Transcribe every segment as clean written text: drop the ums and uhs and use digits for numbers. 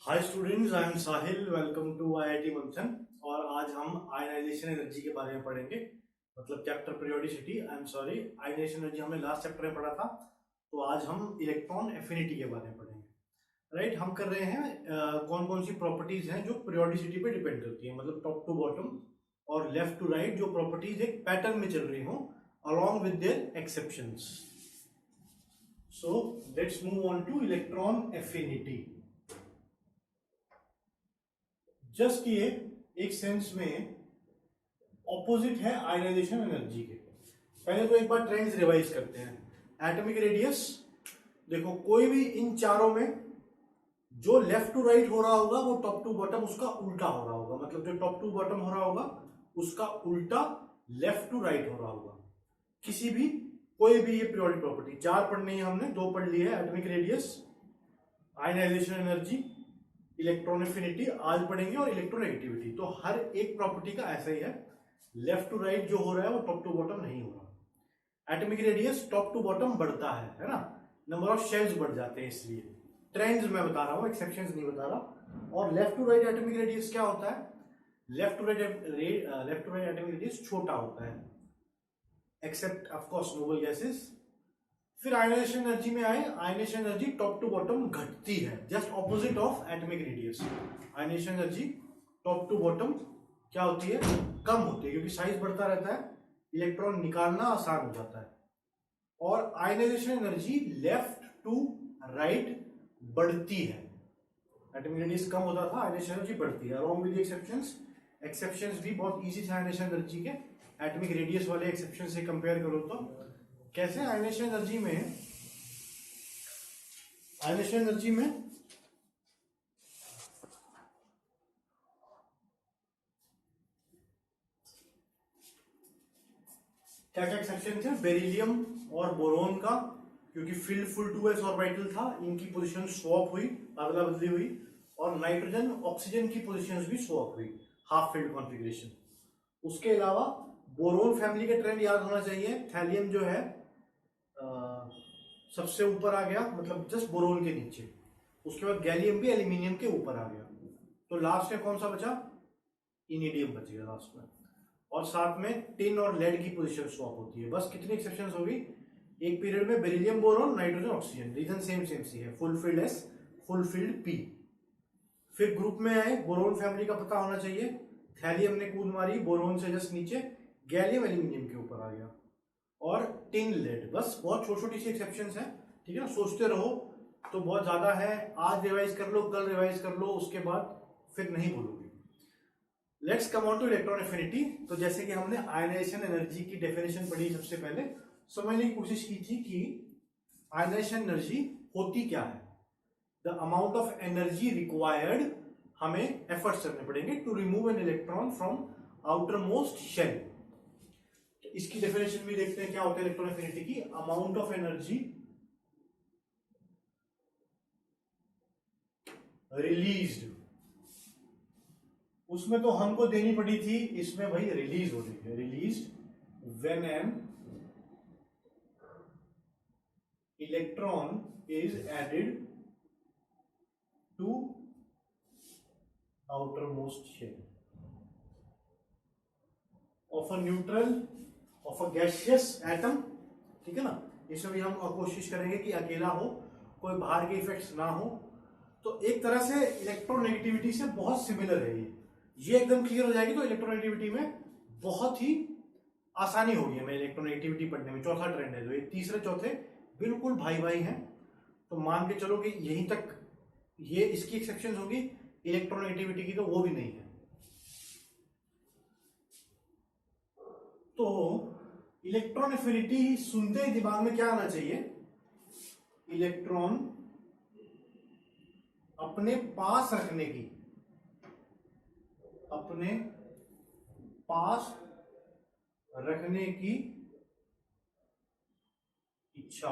Hi students, I am Sahil. Welcome to IIT Manthan. और आज हम आयनाइजेशन एनर्जी के बारे में पढ़ेंगे, मतलब chapter periodicity. I am sorry, ionisation energy हमने लास्ट चैप्टर में पढ़ा था, तो आज हम इलेक्ट्रॉन एफिनिटी के बारे में पढ़ेंगे। राइट, हम कर रहे हैं कौन कौन सी प्रॉपर्टीज हैं जो पीरियोडिसिटी पे डिपेंड करती है, मतलब टॉप टू बॉटम और लेफ्ट टू राइट जो प्रॉपर्टीज एक पैटर्न में चल रही हो along with their exceptions. So let's move on to electron affinity. Just ये एक सेंस में ऑपोजिट है आयनाइजेशन एनर्जी के। पहले तो एक बार ट्रेंड्स रिवाइज करते हैं। एटॉमिक रेडियस देखो, कोई भी इन चारों में जो लेफ्ट टू राइट हो रहा होगा वो टॉप टू बॉटम उसका उल्टा हो रहा होगा, मतलब जो टॉप टू बॉटम हो रहा होगा उसका उल्टा लेफ्ट टू राइट हो रहा होगा। किसी भी कोई भी ये पीरियोडिक प्रॉपर्टी चार पढ़नी है, हमने दो पढ़ ली है, atomic radius, ionisation energy, electron affinity आज पढ़ेंगे, और इलेक्ट्रोनेगेटिविटी। तो हर एक प्रॉपर्टी का ऐसा ही है, लेफ्ट टू राइट जो हो रहा है वो टॉप टू बॉटम नहीं हो रहा। Atomic radius top to bottom बढ़ता है ना, नंबर ऑफ शेल्स बढ़ जाते हैं, इसलिए ट्रेंड्स मैं बता रहा हूं, एक्सेप्शंस नहीं बता रहा। और left to right atomic radius क्या होता है? Left to right atomic radius छोटा होता है, except of course noble gases. फिर आयनाइजेशन एनर्जी में आए, ionisation energy top to bottom घटती है, just opposite of atomic radius. Ionisation energy top to bottom क्या होती है? कम होती है, क्योंकि साइज बढ़ता रहता है, इलेक्ट्रॉन निकालना आसान हो जाता है। और ionisation energy left to right बढ़ती है। एटॉमिक रेडियस कम होता था, आयनाइजेशन एनर्जी बढ़ती है, अलोंग विद एक्सेप्शंस। एक्सेप्शंस भी बहुत इजी थे आयनाइजेशन एनर्जी के, एटॉमिक रेडियस वाले एक्सेप्शन से कंपेयर करो तो। कैसे? आयनाइजेशन एनर्जी में क्या क्या एक्सेप्शन थे? बेरिलियम और बोरोन का, क्योंकि फील्ड फुल 2s ऑर्बिटल था, इनकी पोजीशन स्वैप हुई, अदला बदली हुई। और नाइट्रोजन ऑक्सीजन की पोजीशंस भी स्वैप हुई, हाफ फील्ड कॉन्फ़िगरेशन। उसके अलावा बोरोन फैमिली का ट्रेंड याद होना चाहिए। थैलियम जो है सबसे ऊपर आ गया, मतलब जस्ट बोरोन के नीचे। उसके बाद गैलियम भी एल्यूमिनियम के ऊपर आ गया। तो लास्ट में कौन सा बचा? इनिडियम बच गया लास्ट में। और साथ में टिन और लेड की पोजीशन स्वैप होती है। बस कितनी एक्सेप्शंस होगी एक पीरियड में? Beryllium, boron, nitrogen, oxygen, reason same same सी है, फुलफिल्ड एस, फुलफिल्ड पी। फिर ग्रुप में आए, बोरोन फैमिली का पता होना चाहिए। थैलियम ने कूद मारी बोरोन से जस्ट नीचे, गैलियम एल्यूमिनियम के ऊपर आ गया, और टिन लेड। बस बहुत छोटी छोटी सी एक्सेप्शंस हैं, ठीक है ना। सोचते रहो तो बहुत ज्यादा है, आज रिवाइज कर लो, कल रिवाइज कर लो, उसके बाद फिर नहीं भूलोगे। Let's come on to electron affinity. तो जैसे कि हमने आयनाइजेशन एनर्जी की डेफिनेशन पढ़ी सबसे पहले, समझने की कोशिश की थी कि आयनाइजेशन एनर्जी होती क्या है। The amount of energy required, हमें एफर्ट्स करने पड़ेंगे to remove an electron from outermost shell. इसकी डेफिनेशन भी देखते हैं क्या होता है इलेक्ट्रॉन एफिनिटी की। अमाउंट ऑफ एनर्जी रिलीज्ड, उसमें तो हमको देनी पड़ी थी, इसमें भाई रिलीज हो रही है। Released when an electron is added to outermost shell of a neutral of a gaseous atom, ठीक है ना। इसमें भी हम कोशिश करेंगे कि अकेला हो, कोई बाहर के इफेक्ट्स ना हो। तो एक तरह से इलेक्ट्रोनेगेटिविटी से बहुत सिमिलर है ये एकदम क्लियर हो जाएगी तो इलेक्ट्रोनेगेटिविटी में बहुत ही आसानी होगी हमें इलेक्ट्रोनेगेटिविटी पढ़ने में। चौथा ट्रेंड है जो, ये तीसरे चौथे बिल्कुल भाई भाई हैं, तो मान के चलो कि यहीं तक ये इसकी एक्सेप्शन होगी, इलेक्ट्रोनेगेटिविटी की तो वो भी नहीं है। तो इलेक्ट्रॉन एफिनिटी सुनते ही दिमाग में क्या आना चाहिए? इलेक्ट्रॉन अपने पास रखने की, अपने पास रखने की इच्छा।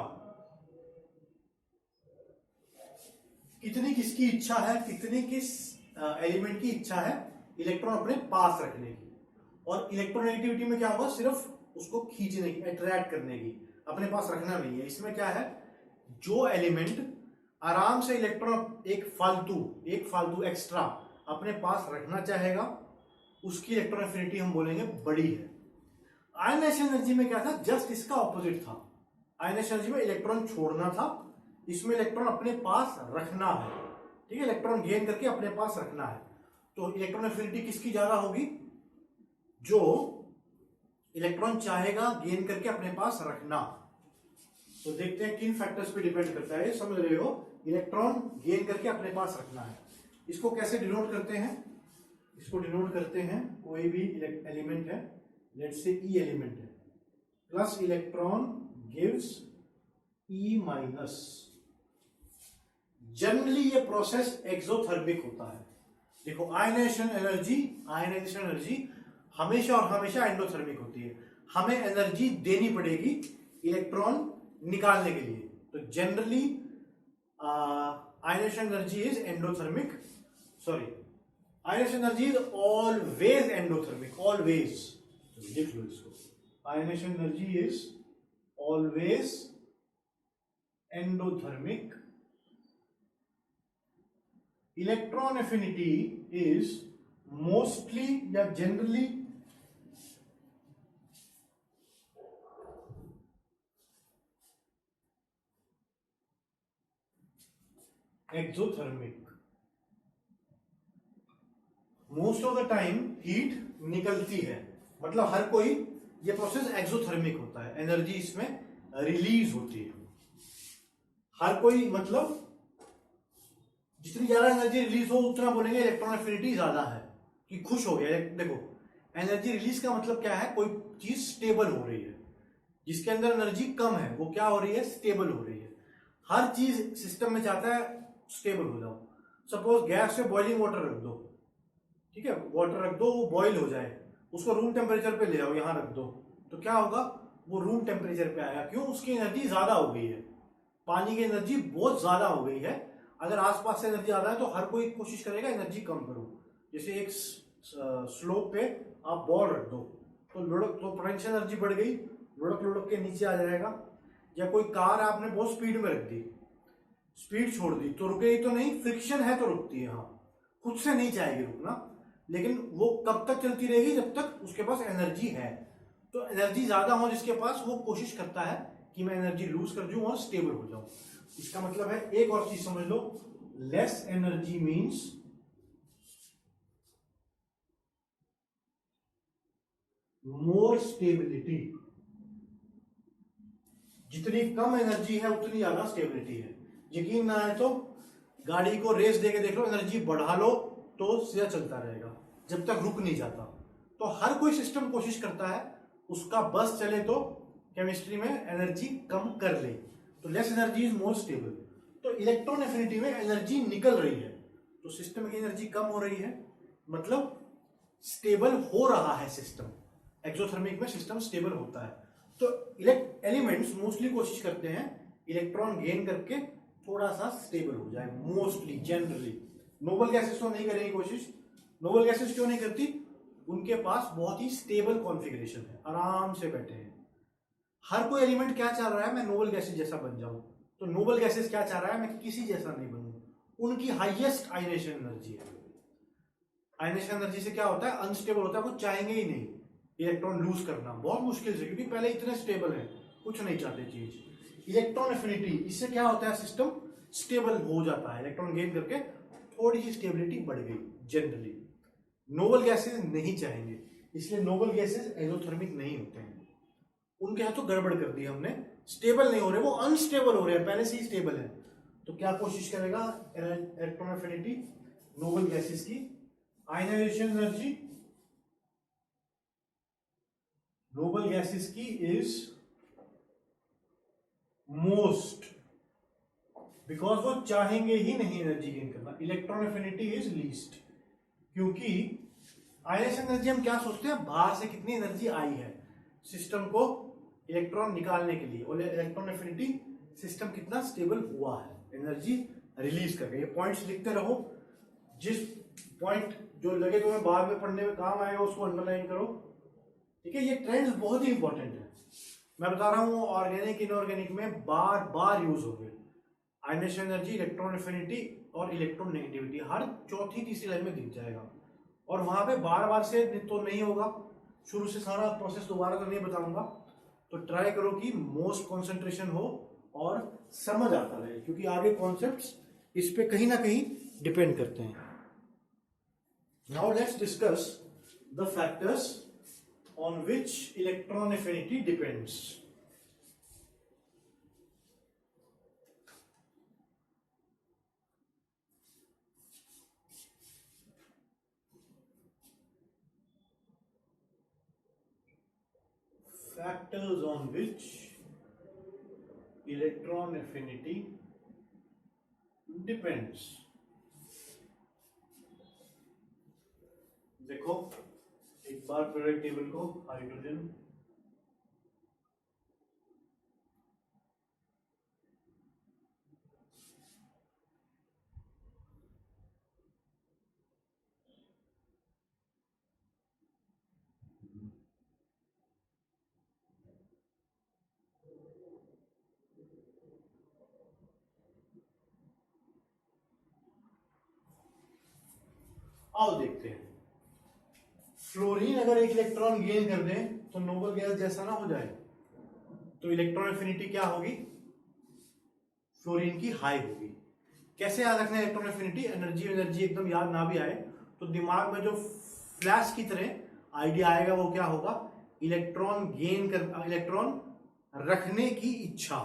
कितनी किसकी इच्छा है, कितनी किस एलिमेंट की इच्छा है इलेक्ट्रॉन अपने पास रखने की। और इलेक्ट्रोनेगेटिविटी में क्या होगा? सिर्फ उसको खींचने की, अट्रैक्ट करने की, अपने पास रखना नहीं है। इसमें क्या है? जो एलिमेंट आराम से इलेक्ट्रॉन एक फालतू एक्स्ट्रा अपने पास रखना चाहेगा, उसकी इलेक्ट्रॉन एफिनिटी हम बोलेंगे बड़ी है। आयनाइजेशन एनर्जी में क्या था, जस्ट इसका ऑपोजिट था। आयनाइजेशन एनर्जी में इलेक्ट्रॉन छोड़ना था, इसमें इलेक्ट्रॉन अपने पास रखना है। ठीक है, इलेक्ट्रॉन गेन करके अपने पास रखना है। तो इलेक्ट्रॉन एफिनिटी किसकी ज्यादा होगी, जो इलेक्ट्रॉन चाहेगा गेन करके अपने पास रखना। तो देखते हैं किन फैक्टर्स पे डिपेंड करता है, समझ रहे हो, इलेक्ट्रॉन गेन करके अपने पास रखना है। इसको कैसे डिनोट करते हैं, इसको डिनोट करते हैं, कोई भी एलिमेंट है, लेट्स से ई एलिमेंट है, plus electron gives E minus. Generally ये प्रोसेस एक्सोथर्मिक होता है। देखो आयनाइजेशन एनर्जी हमेशा और हमेशा एंडोथर्मिक होती है। हमें एनर्जी देनी पड़ेगी इलेक्ट्रॉन निकालने के लिए। तो generally ionisation energy is endothermic, ionisation energy is always endothermic, always. लिख लो इसको, ionisation energy is always endothermic. Electron affinity is mostly या generally exothermic. Most of the time heat निकलती है, मतलब हर कोई, ये प्रोसेस एक्सोथर्मिक होता है, एनर्जी इसमें रिलीज होती है। हर कोई मतलब जितनी ज्यादा एनर्जी रिलीज हो उतना बोलेंगे इलेक्ट्रॉन एफिनिटी ज्यादा है, कि खुश हो गया। देखो एनर्जी रिलीज का मतलब क्या है, कोई चीज स्टेबल हो रही है। जिसके अंदर एनर्जी कम है वो क्या हो रही है, स्टेबल हो रही है। हर चीज सिस्टम में चाहता है स्टेबल हो जाओ। सपोज गैस से बॉइलिंग वाटर रख दो, ठीक है, वाटर रख दो, वो बॉईल हो जाए, उसको रूम टेम्परेचर पे ले आओ, यहां रख दो, तो क्या होगा, वो रूम टेम्परेचर पे आएगा। क्यों, उसकी एनर्जी ज्यादा हो गई है, पानी की एनर्जी बहुत ज्यादा हो गई है। अगर आसपास से एनर्जी ज्यादा है तो हर कोई कोशिश करेगा एनर्जी कम करो। जैसे एक स्लोप पे आप बॉल रख दो, तो लुढ़क, तो पोटेंशियल एनर्जी बढ़ गई, लुढ़क लुढ़क के नीचे आ जाएगा। या कोई कार आपने बहुत स्पीड में रख दी, स्पीड छोड़ दी तो रुकेगी तो नहीं, फ्रिक्शन है तो रुकती है, हाँ, खुद से नहीं चाहेगी रुकना, लेकिन वो कब तक चलती रहेगी, जब तक उसके पास एनर्जी है। तो एनर्जी ज्यादा हो जिसके पास, वो कोशिश करता है कि मैं एनर्जी लूज कर दूं और स्टेबल हो जाऊं। इसका मतलब है, एक और चीज समझ लो, less energy means more stability. जितनी कम एनर्जी है उतनी ज्यादा स्टेबिलिटी है। यकीन ना आए तो गाड़ी को रेस देके देख लो, एनर्जी बढ़ा लो तो सीधा चलता रहेगा जब तक रुक नहीं जाता। तो हर कोई सिस्टम कोशिश करता है उसका बस चले तो केमिस्ट्री में एनर्जी कम कर ले, तो less energy is more stable. तो इलेक्ट्रॉन एफिनिटी में एनर्जी निकल रही है तो सिस्टम की एनर्जी कम हो रही है, मतलब स्टेबल हो रहा है सिस्टम। एक्सोथर्मिक में सिस्टम स्टेबल होता है। तो एलिमेंट्स मोस्टली कोशिश करते हैं इलेक्ट्रॉन गेन करके थोड़ा सा स्टेबल हो जाए, मोस्टली, जनरली। नोबल गैसेस तो नहीं करेंगी कोशिश। नोबल गैसेस क्यों नहीं करती, उनके पास बहुत ही स्टेबल कॉन्फ़िगरेशन है, आराम से बैठे हैं। हर कोई एलिमेंट क्या चाह रहा है, मैं नोबल गैसेस जैसा बन जाऊं। तो नोबल गैसेस क्या चाह रहा है, मैं किसी जैसा नहीं बनूं। उनकी हाईएस्ट आयनेशन एनर्जी है। आयनेशन एनर्जी से क्या होता है, अनस्टेबल होता है, वो चाहेंगे ही नहीं इलेक्ट्रॉन लूज करना, बहुत मुश्किल से, क्योंकि पहले इतने स्टेबल है, कुछ नहीं चाहते चीज। इलेक्ट्रॉन एफिनिटी, इससे क्या होता है, सिस्टम स्टेबल हो जाता है, इलेक्ट्रॉन गेन करके थोड़ी सी स्टेबिलिटी बढ़ गई जनरली। नोबल गैसेस नहीं चाहेंगे, इसलिए नोबल गैसेस एक्सोथर्मिक नहीं होते हैं। उनके हाथ तो गड़बड़ कर दी हमने, स्टेबल नहीं हो रहे, वो अनस्टेबल हो रहे हैं, पहले से ही स्टेबल है। तो क्या कोशिश करेगा इलेक्ट्रॉन एफिनिटी नोबल गैसेस की, आयनाइजेशन एनर्जी नोबल गैसेस की इज मोस्ट, बिकॉज वो चाहेंगे ही नहीं एनर्जी गेन करना। इलेक्ट्रॉन एफिनिटी इज लीस्ट, क्योंकि आयनाइजेशन एनर्जी हम क्या सोचते हैं, बाहर से कितनी एनर्जी आई है सिस्टम को इलेक्ट्रॉन निकालने के लिए, और इलेक्ट्रॉन एफिनिटी सिस्टम कितना स्टेबल हुआ है एनर्जी रिलीज करके। ये पॉइंट्स लिखते रहो, जिस पॉइंट जो लगे तुम्हें बाद में पढ़ने में काम आएगा उसको अंडरलाइन करो, ठीक है। ये ट्रेंड्स बहुत ही इंपॉर्टेंट है, मैं बता रहा हूं, ऑर्गेनिक इनऑर्गेनिक में बार बार यूज होंगे। आयनेशन एनर्जी, इलेक्ट्रॉन एफिनिटी और इलेक्ट्रॉन नेगेटिविटी हर चौथी तीसरी लाइन में दिख जाएगा। और वहां पे बार बार से तो नहीं होगा, शुरू से सारा प्रोसेस दोबारा तो नहीं बताऊंगा, तो ट्राई करो कि मोस्ट कंसंट्रेशन हो और समझ आता रहे, क्योंकि आगे कॉन्सेप्ट्स इस पे कहीं ना कहीं डिपेंड करते हैं। Now let's discuss the factors on which electron affinity depends. Factors on which electron affinity depends। देखो एक बार पीरियोडिक टेबल को, हाइड्रोजन, आओ देखते हैं। फ्लोरीन अगर एक इलेक्ट्रॉन गेन कर दे तो नोबल गैस जैसा ना हो जाए, तो इलेक्ट्रॉन एफिनिटी क्या होगी? फ्लोरीन की हाई होगी। कैसे याद रखना है इलेक्ट्रॉन एफिनिटी? एनर्जी एकदम याद ना भी आए तो दिमाग में जो फ्लैश की तरह आइडिया आएगा वो क्या होगा? इलेक्ट्रॉन गेन कर, इलेक्ट्रॉन रखने की इच्छा।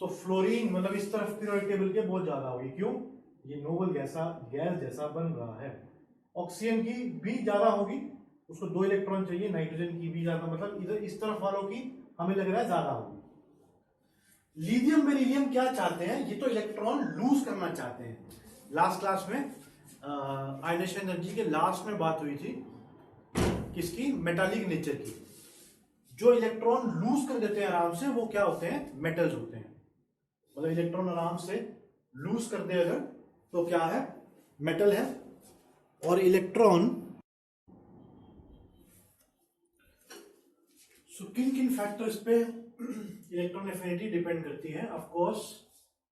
तो फ्लोरीन मतलब इस तरफ पीरियोडिक टेबल के बहुत ज्यादा होगी। क्यों? ये नोबल गैस जैसा बन रहा है। ऑक्सीजन की भी ज्यादा होगी, उसको 2 इलेक्ट्रॉन चाहिए। नाइट्रोजन की भी ज्यादा, मतलब इधर इस तरफ वालों की हमें लग रहा है ज्यादा होगी। लिथियम बेरिलियम क्या चाहते हैं? ये तो इलेक्ट्रॉन लूज करना चाहते हैं। लास्ट क्लास में आयनेशन एनर्जी के लास्ट में बात हुई थी किसकी? मेटालिक नेचर की। जो इलेक्ट्रॉन लूज कर देते हैं आराम से वो क्या होते हैं? मेटल्स होते हैं। मतलब इलेक्ट्रॉन आराम से लूज कर दे अगर तो क्या है? मेटल है। और इलेक्ट्रॉन किन किन फैक्टर्स पे इलेक्ट्रॉन एफिनिटी डिपेंड करती है? ऑफ कोर्स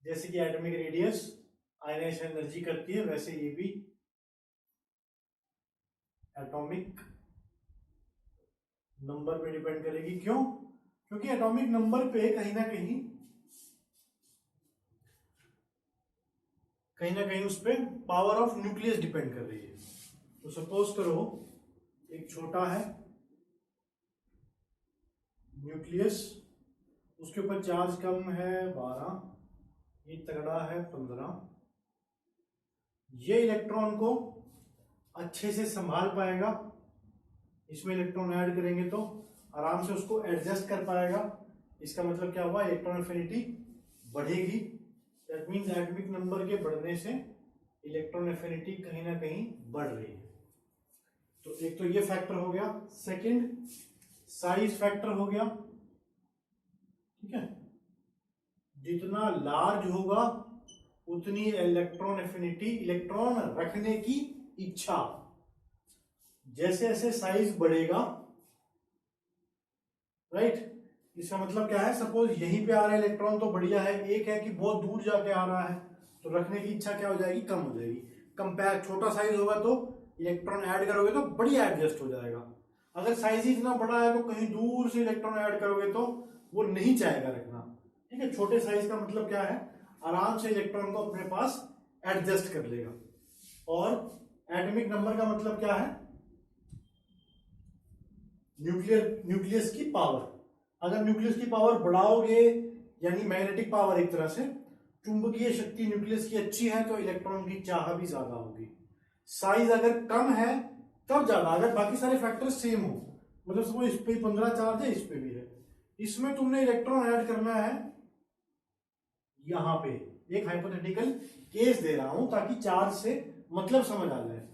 जैसे कि एटॉमिक रेडियस आयनेशन एनर्जी करती है, वैसे ये भी एटॉमिक नंबर पे डिपेंड करेगी। क्यों? क्योंकि एटॉमिक नंबर पे कहीं ना कहीं उस पर पावर ऑफ न्यूक्लियस डिपेंड कर रही है। तो सपोज करो एक छोटा है न्यूक्लियस, उसके ऊपर चार्ज कम है 12, ये तगड़ा है 15। ये इलेक्ट्रॉन को अच्छे से संभाल पाएगा, इसमें इलेक्ट्रॉन ऐड करेंगे तो आराम से उसको एडजस्ट कर पाएगा। इसका मतलब क्या हुआ? इलेक्ट्रॉन एफिनिटी बढ़ेगी। दैट मींस एटॉमिक नंबर के बढ़ने से इलेक्ट्रॉन एफिनिटी कहीं ना कहीं बढ़ रही है। तो एक तो ये फैक्टर हो गया। सेकंड साइज फैक्टर हो गया। ठीक है, जितना लार्ज होगा उतनी इलेक्ट्रॉन एफिनिटी, इलेक्ट्रॉन रखने की इच्छा। जैसे जैसे साइज बढ़ेगा, राइट, इसका मतलब क्या है? सपोज यहीं पे आ रहा है इलेक्ट्रॉन तो बढ़िया है, एक है कि बहुत दूर जाके आ रहा है तो रखने की इच्छा क्या हो जाएगी? कम हो जाएगी। कंपेयर छोटा साइज होगा तो इलेक्ट्रॉन ऐड करोगे तो बढ़िया एडजस्ट हो जाएगा। अगर साइज ही इतना बड़ा है तो कहीं दूर से इलेक्ट्रॉन ऐड करोगे तो वो नहीं चाहेगा रखना। ठीक है, छोटे साइज का मतलब क्या है? आराम से इलेक्ट्रॉन को अपने पास एडजस्ट कर लेगा। और एटॉमिक नंबर का मतलब क्या है? न्यूक्लियस की पावर। अगर न्यूक्लियस की पावर बढ़ाओगे, यानी मैग्नेटिक पावर, एक तरह से चुंबकीय शक्ति न्यूक्लियस की अच्छी है तो इलेक्ट्रॉन की चाह भी ज्यादा होगी। साइज अगर कम है तब ज्यादा, अगर बाकी सारे फैक्टर सेम हो, मतलब सपोज इस पे 15 चार्ज है, इस पे भी है, इसमें तुमने इलेक्ट्रॉन ऐड करना है यहां पे। एक हाइपोथेटिकल केस दे रहा हूं ताकि चार्ज से मतलब समझ आ जाए।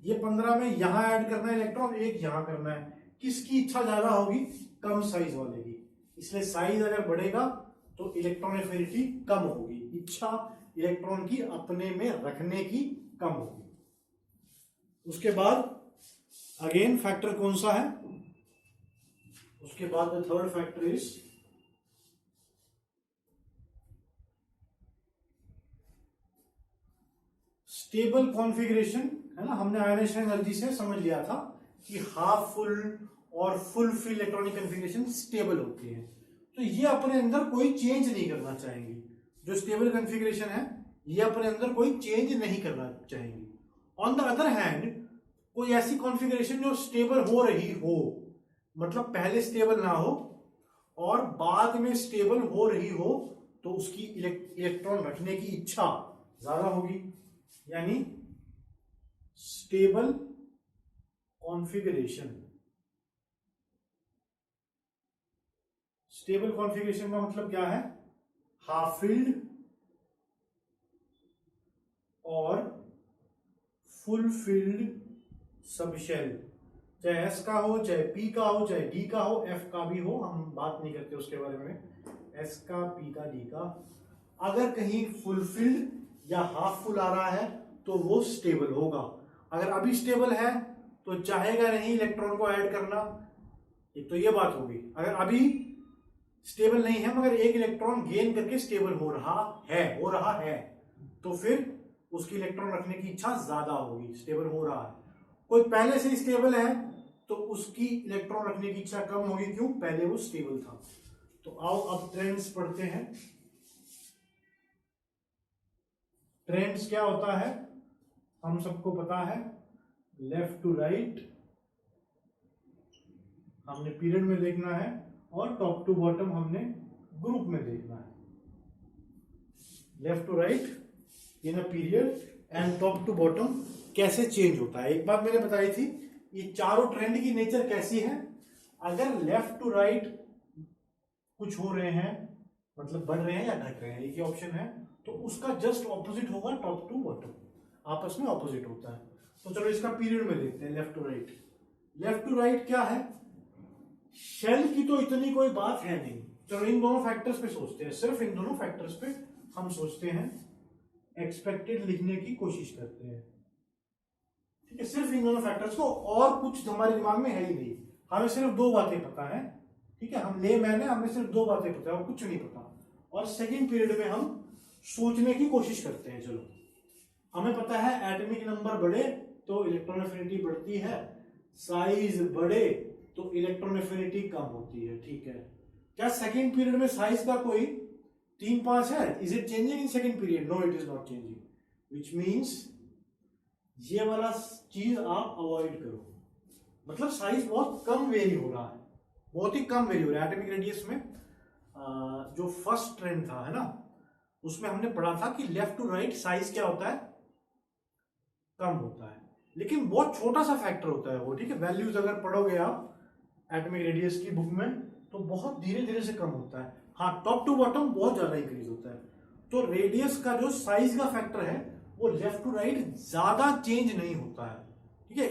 ये 15 में यहां ऐड करना है इलेक्ट्रॉन, एक यहां करना है। किसकी इच्छा ज्यादा होगी? कम साइज वाले की। इसलिए साइज अगर बढ़ेगा तो इलेक्ट्रॉन एफिनिटी कम होगी, इच्छा इलेक्ट्रॉन की अपने में रखने की कम होगी। उसके बाद अगेन फैक्टर कौन सा है? उसके बाद third factor is stable configuration है ना, हमने आयनाइजेशन एनर्जी से समझ लिया था कि हाफ फुल और full free electronic configuration stable होती है, तो ये अपने अंदर कोई चेंज नहीं करना चाहेंगे। जो स्टेबल कन्फिग्रेशन है ये अपने अंदर कोई चेंज नहीं करना चाहेंगे। ऑन द अदर हैंड कोई ऐसी कॉन्फ़िगरेशन जो स्टेबल हो रही हो, मतलब पहले स्टेबल ना हो और बाद में स्टेबल हो रही हो, तो उसकी इलेक्ट्रॉन रखने की इच्छा ज्यादा होगी, यानी स्टेबल कॉन्फ़िगरेशन। स्टेबल कॉन्फ़िगरेशन का मतलब क्या है? हाफ फिल्ड और फुल फिल्ड सबशेल, चाहे एस का हो, चाहे पी का हो, चाहे डी का हो, एफ का भी हो, हम बात नहीं करते उसके बारे में, एस का, पी का, डी का। अगर कहीं फुलफिल्ड या हाफ फुल आ रहा है तो वो स्टेबल होगा। अगर अभी स्टेबल है तो चाहेगा नहीं इलेक्ट्रॉन को ऐड करना, एक तो ये बात होगी। अगर अभी स्टेबल नहीं है मगर एक इलेक्ट्रॉन गेन करके स्टेबल हो रहा है तो फिर उसकी इलेक्ट्रॉन रखने की इच्छा ज्यादा होगी, स्टेबल हो रहा है। कोई पहले से स्टेबल है तो उसकी इलेक्ट्रॉन रखने की इच्छा कम होगी, क्यों? पहले वो स्टेबल था। तो आओ अब ट्रेंड्स पढ़ते हैं। ट्रेंड्स क्या होता है हम सबको पता है, लेफ्ट टू राइट हमने पीरियड में देखना है और टॉप टू बॉटम हमने ग्रुप में देखना है। Left to right in a period and top to bottom कैसे चेंज होता है। एक बात मैंने बताई थी, ये चारों ट्रेंड की नेचर कैसी है? अगर लेफ्ट टू राइट कुछ हो रहे हैं, मतलब बढ़ रहे हैं या घट रहे हैं, एक ही ऑप्शन है, तो उसका जस्ट ऑपोजिट होगा टॉप टू बॉटम, आपस में ऑपोजिट होता है। तो चलो इसका पीरियड में देखते हैं। Left to right, left to right क्या है? शेल की तो इतनी कोई बात है नहीं, चलो इन दोनों फैक्टर्स पे सोचते हैं, सिर्फ इन दोनों फैक्टर्स पे हम सोचते हैं, एक्सपेक्टेड लिखने की कोशिश करते हैं, ठीक है? सिर्फ इन दोनों फैक्टर्स को, और कुछ हमारे दिमाग में है ही नहीं, हमें सिर्फ दो बातें पता है, ठीक है? हम ले मैंने हमें सिर्फ दो बातें पता है और कुछ नहीं पता। और सेकंड पीरियड में हम सोचने की कोशिश करते हैं। चलो हमें पता है एटॉमिक नंबर बढ़े तो इलेक्ट्रॉन एफिनिटी बढ़ती है, साइज बढ़े तो इलेक्ट्रॉन एफिनिटी कम होती है, ठीक है? क्या सेकंड पीरियड में साइज का कोई 3-5 है? Is it changing in second period? No, it is not changing, which means ये वाला चीज आप अवॉइड करो। मतलब साइज बहुत कम वेरी हो रहा है, बहुत ही कम वेरी हो रहा है। एटॉमिक रेडियस में जो फर्स्ट ट्रेंड था, है ना, उसमें हमने पढ़ा था कि लेफ्ट टू राइट साइज क्या होता है? कम होता है, लेकिन बहुत छोटा सा फैक्टर होता है वो, ठीक है? वैल्यूज अगर पढ़ोगे आप एटॉमिक रेडियस की बुक में तो बहुत धीरे धीरे से कम होता है। हाँ, टॉप टू बॉटम बहुत ज्यादा इंक्रीज होता है। तो रेडियस का जो साइज का फैक्टर है वो लेफ्ट टू राइट ज्यादा चेंज नहीं होता है, ठीक है?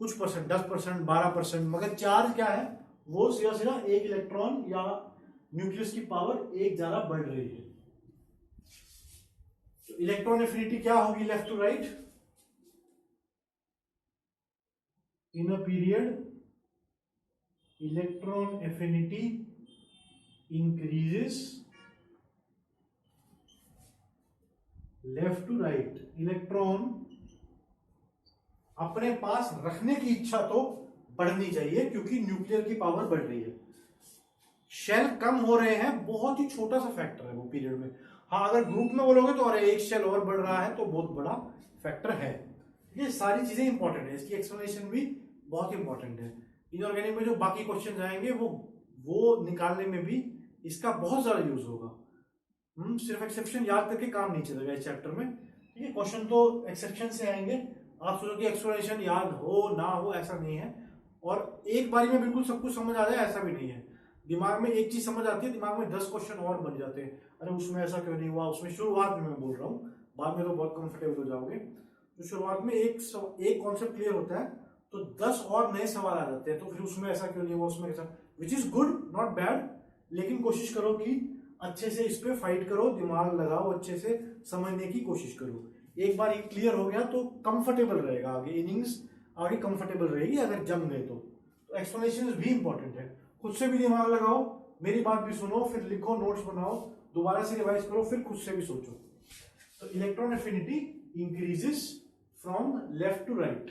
कुछ परसेंट, 10%, 12%, मगर चार्ज क्या है? वो सीधा एक इलेक्ट्रॉन या न्यूक्लियस की पावर एक ज्यादा बढ़ रही है। तो इलेक्ट्रॉन एफिनिटी क्या होगी left to right? In a period electron affinity increases, left to right electron अपने पास रखने की इच्छा तो बढ़नी चाहिए क्योंकि न्यूक्लियर की पावर बढ़ रही है। शेल कम हो रहे हैं, बहुत ही छोटा सा फैक्टर है वो पीरियड में। हाँ, अगर ग्रुप में बोलोगे तो अरे एक शेल और बढ़ रहा है तो बहुत बड़ा फैक्टर है। ये सारी चीजें इंपॉर्टेंट है, इसकी एक्सप्लेनेशन भी बहुत इंपॉर्टेंट है। इनऑर्गेनिक में जो बाकी क्वेश्चन आएंगे वो निकालने में भी इसका बहुत ज्यादा यूज होगा। सिर्फ एक्सेप्शन याद करके काम नहीं चलेगा इस चैप्टर में, ठीक है? क्वेश्चन तो एक्सेप्शन से आएंगे, आप सोचो कि एक्सप्लेनेशन याद हो ना हो, ऐसा नहीं है। और एक बारी में बिल्कुल सब कुछ समझ आ जाए ऐसा भी नहीं है। दिमाग में एक चीज समझ आती है, दिमाग में 10 क्वेश्चन और बन जाते हैं, अरे उसमें ऐसा क्यों नहीं हुआ, उसमें शुरुआत में मैं बोल रहा हूँ, बाद में तो बहुत कंफर्टेबल हो जाओगे। तो शुरुआत में एक कॉन्सेप्ट क्लियर होता है तो 10 और नए सवाल आ जाते हैं, तो फिर उसमें ऐसा क्यों नहीं हुआ, उसमें ऐसा, which is good, not bad, लेकिन कोशिश करो कि अच्छे से इस पे फाइट करो, दिमाग लगाओ, अच्छे से समझने की कोशिश करो। एक बार ये क्लियर हो गया तो कंफर्टेबल रहेगा, आगे इनिंग्स आगे कंफर्टेबल रहेगी अगर जम गए तो। एक्सप्लेनेशन भी इंपॉर्टेंट है, खुद से भी दिमाग लगाओ, मेरी बात भी सुनो, फिर लिखो, नोट्स बनाओ, दोबारा से रिवाइज करो, फिर खुद से भी सोचो। तो electron affinity increases from left to right.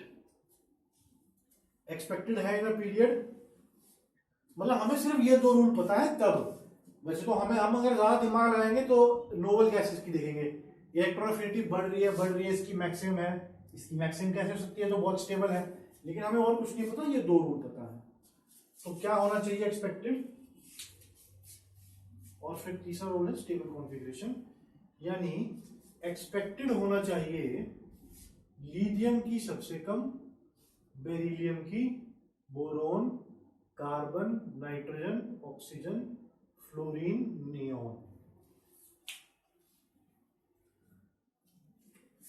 Expected है इन अ पीरियड, मतलब हमें सिर्फ ये दो रूल पता है तब। वैसे तो हम अगर ज्यादा दिमाग लगाएंगे तो नोबल गैसेस की देखेंगे, इलेक्ट्रॉन एफिनिटी बढ़ रही है, इसकी मैक्सिमम है, इसकी मैक्सिमम कैसे हो सकती है, तो बहुत स्टेबल है। लेकिन हमें और कुछ नहीं पता, ये दो रूल पता है। तो क्या होना चाहिए, एक्सपेक्टेड, और फिर तीसरा रूल है स्टेबल कॉन्फ़िगरेशन, यानी एक्सपेक्टेड होना चाहिए लिथियम की सबसे कम, बेरिलियम की, boron, carbon, nitrogen, oxygen, fluorine, neon.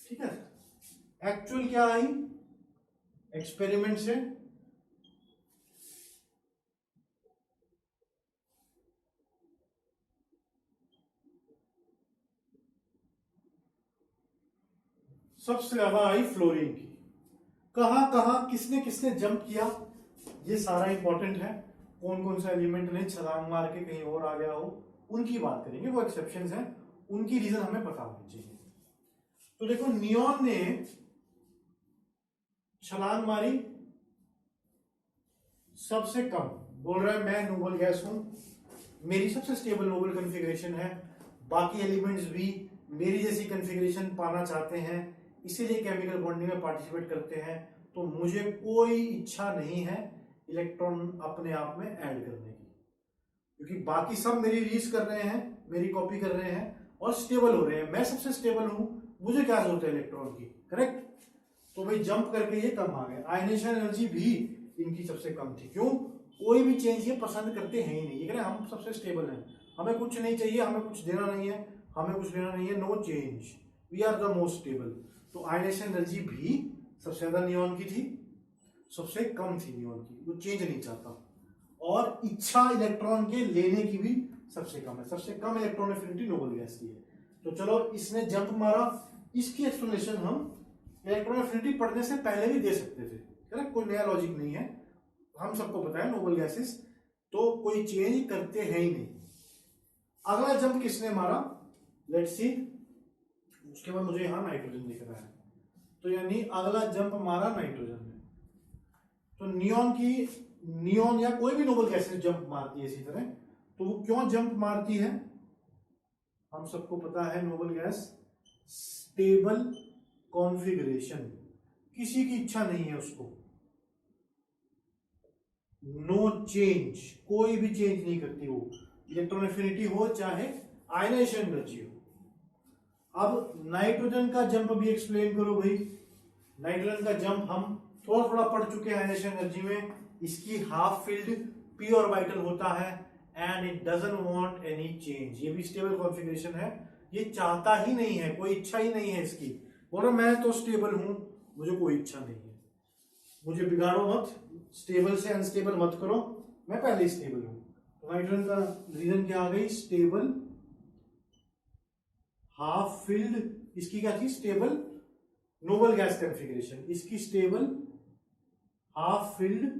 ठीक है। एक्चुअल क्या आई एक्सपेरिमेंट से, सबसे ज्यादा आई फ्लोरीन की। कहां कहां किसने किसने जंप किया, ये सारा इंपॉर्टेंट है। कौन कौन सा एलिमेंट ने छलांग मार के कहीं और आ गया हो, उनकी बात करेंगे, वो एक्सेप्शंस हैं, उनकी रीजन हमें पता होनी चाहिए। तो देखो नियोन ने छलांग मारी, सबसे कम, बोल रहा है मैं नोबल गैस हूं, मेरी सबसे स्टेबल नोबल कॉन्फ़िगरेशन है, बाकी एलिमेंट्स भी मेरी जैसी कॉन्फ़िगरेशन पाना चाहते हैं, इसीलिए केमिकल बॉन्डिंग में पार्टिसिपेट करते हैं। तो मुझे कोई इच्छा नहीं है इलेक्ट्रॉन अपने आप में ऐड करने की, क्योंकि बाकी सब मेरी रीच कर रहे हैं, मेरी कॉपी कर रहे हैं और स्टेबल हो रहे हैं, मैं सबसे स्टेबल हूं, मुझे क्या जरूरत है इलेक्ट्रॉन की, करेक्ट। तो भाई जंप करके ये कम आ गए। आयनेशन एनर्जी भी इनकी सबसे कम थी, क्यों, कोई भी चेंज ये पसंद करते हैं ही नहीं, ये कह रहे हैं हम सबसे स्टेबल हैं, हमें कुछ नहीं चाहिए, हमें कुछ देना नहीं है, हमें कुछ लेना नहीं है, no change, we are the most stable. तो आयनेशन एनर्जी भी सबसे ज्यादा नियोन की थी, सबसे कम थी नियोन की, वो चेंज नहीं चाहता, और इच्छा इलेक्ट्रॉन के लेने की भी सबसे कम है, सबसे कम इलेक्ट्रॉन एफिनिटी नोबल गैस की है। तो चलो इसने जंप मारा, इसकी एक्सप्लेनेशन हम इलेक्ट्रॉन एफिनिटी पढ़ने से पहले भी दे सकते थे, करेक्ट, कोई नया लॉजिक नहीं है, हम सबको पता है नोबल गैसेस तो कोई चेंज करते हैं ही नहीं। अगला जंप किसने मारा, लेट्स सी, उसके बाद मुझे यहां नाइट्रोजन दिख रहा है, तो यानी अगला जंप मारा नाइट्रोजन ने। तो नियोन या कोई भी नोबल गैसेस जंप मारती है इसी तरह, तो वो क्यों जंप मारती है, हम सबको पता है नोबल गैस स्टेबल कॉन्फ़िगरेशन, किसी की इच्छा नहीं है उसको, नो चेंज, कोई भी चेंज नहीं करती वो, इलेक्ट्रॉन एफिनिटी हो चाहे आयनाइजेशन एनर्जी हो। अब नाइट्रोजन का जंप भी एक्सप्लेन करो भाई। नाइट्रोजन का जंप हम थोड़ा थोड़ा पढ़ चुके हैं आयनाइजेशन एनर्जी में, इसकी हाफ फील्ड पी ऑर्बिटल होता है and it doesn't want any change, ये भी स्टेबल कॉन्फ़िगरेशन है, ये चाहता ही नहीं है, कोई इच्छा ही नहीं है इसकी, बोल रहा मैं तो स्टेबल हूं, मुझे कोई इच्छा नहीं है, मुझे बिगाड़ो मत, स्टेबल से अनस्टेबल मत करो, मैं पहले ही स्टेबल हूं। तो नाइट्रोजन का रीजन क्या आ गई, स्टेबल हाफ फील्ड, इसकी क्या थी, स्टेबल नोबल गैस कॉन्फ़िगरेशन, इसकी stable half field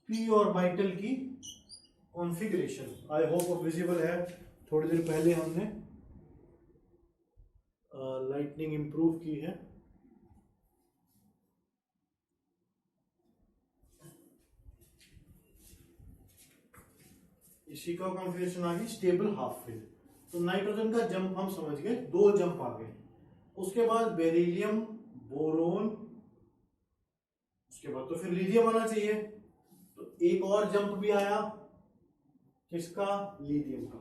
P orbital की कॉन्फ़िगरेशन। आई होप विजिबल है, थोड़ी देर पहले हमने लाइटनिंग इंप्रूव की है। इसी का कॉन्फ़िगरेशन आ गई स्टेबल हाफ फील्ड। तो नाइट्रोजन का जंप हम समझ गए, दो जंप आ गए। उसके बाद बेरिलियम, बोरोन, उसके बाद तो फिर लिथियम आना चाहिए, तो एक और जंप भी आया, किसका, लिथियम का।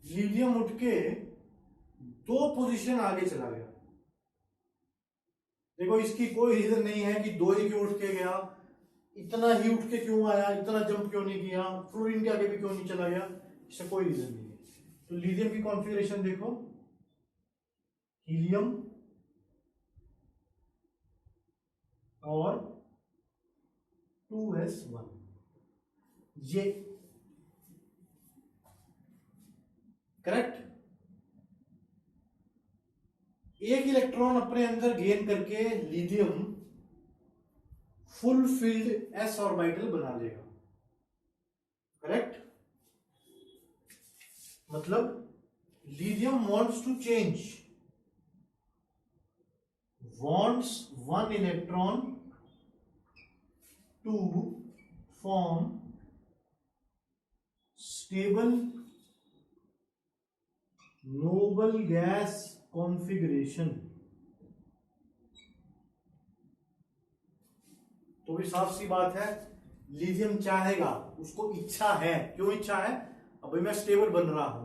लिथियम उठ के दो पोजीशन आगे चला गया, देखो इसकी कोई रीजन नहीं है कि दो ही क्यों उठ के गया, इतना ही उठ के क्यों आया, इतना जंप क्यों नहीं किया, फ्लोरीन के आगे भी क्यों नहीं चला गया, इससे कोई रीजन नहीं है। तो लिथियम की कॉन्फ़िगरेशन देखो, हीलियम और 2s1, ये करेक्ट। एक इलेक्ट्रॉन अपने अंदर गेन करके lithium full filled S orbital बना लेगा, करेक्ट। मतलब lithium wants to change, wants one electron to form stable noble gas configuration। तो भी साफ सी बात है, लिथियम चाहेगा, उसको इच्छा है। क्यों इच्छा है? अभी मैं स्टेबल बन रहा हूं।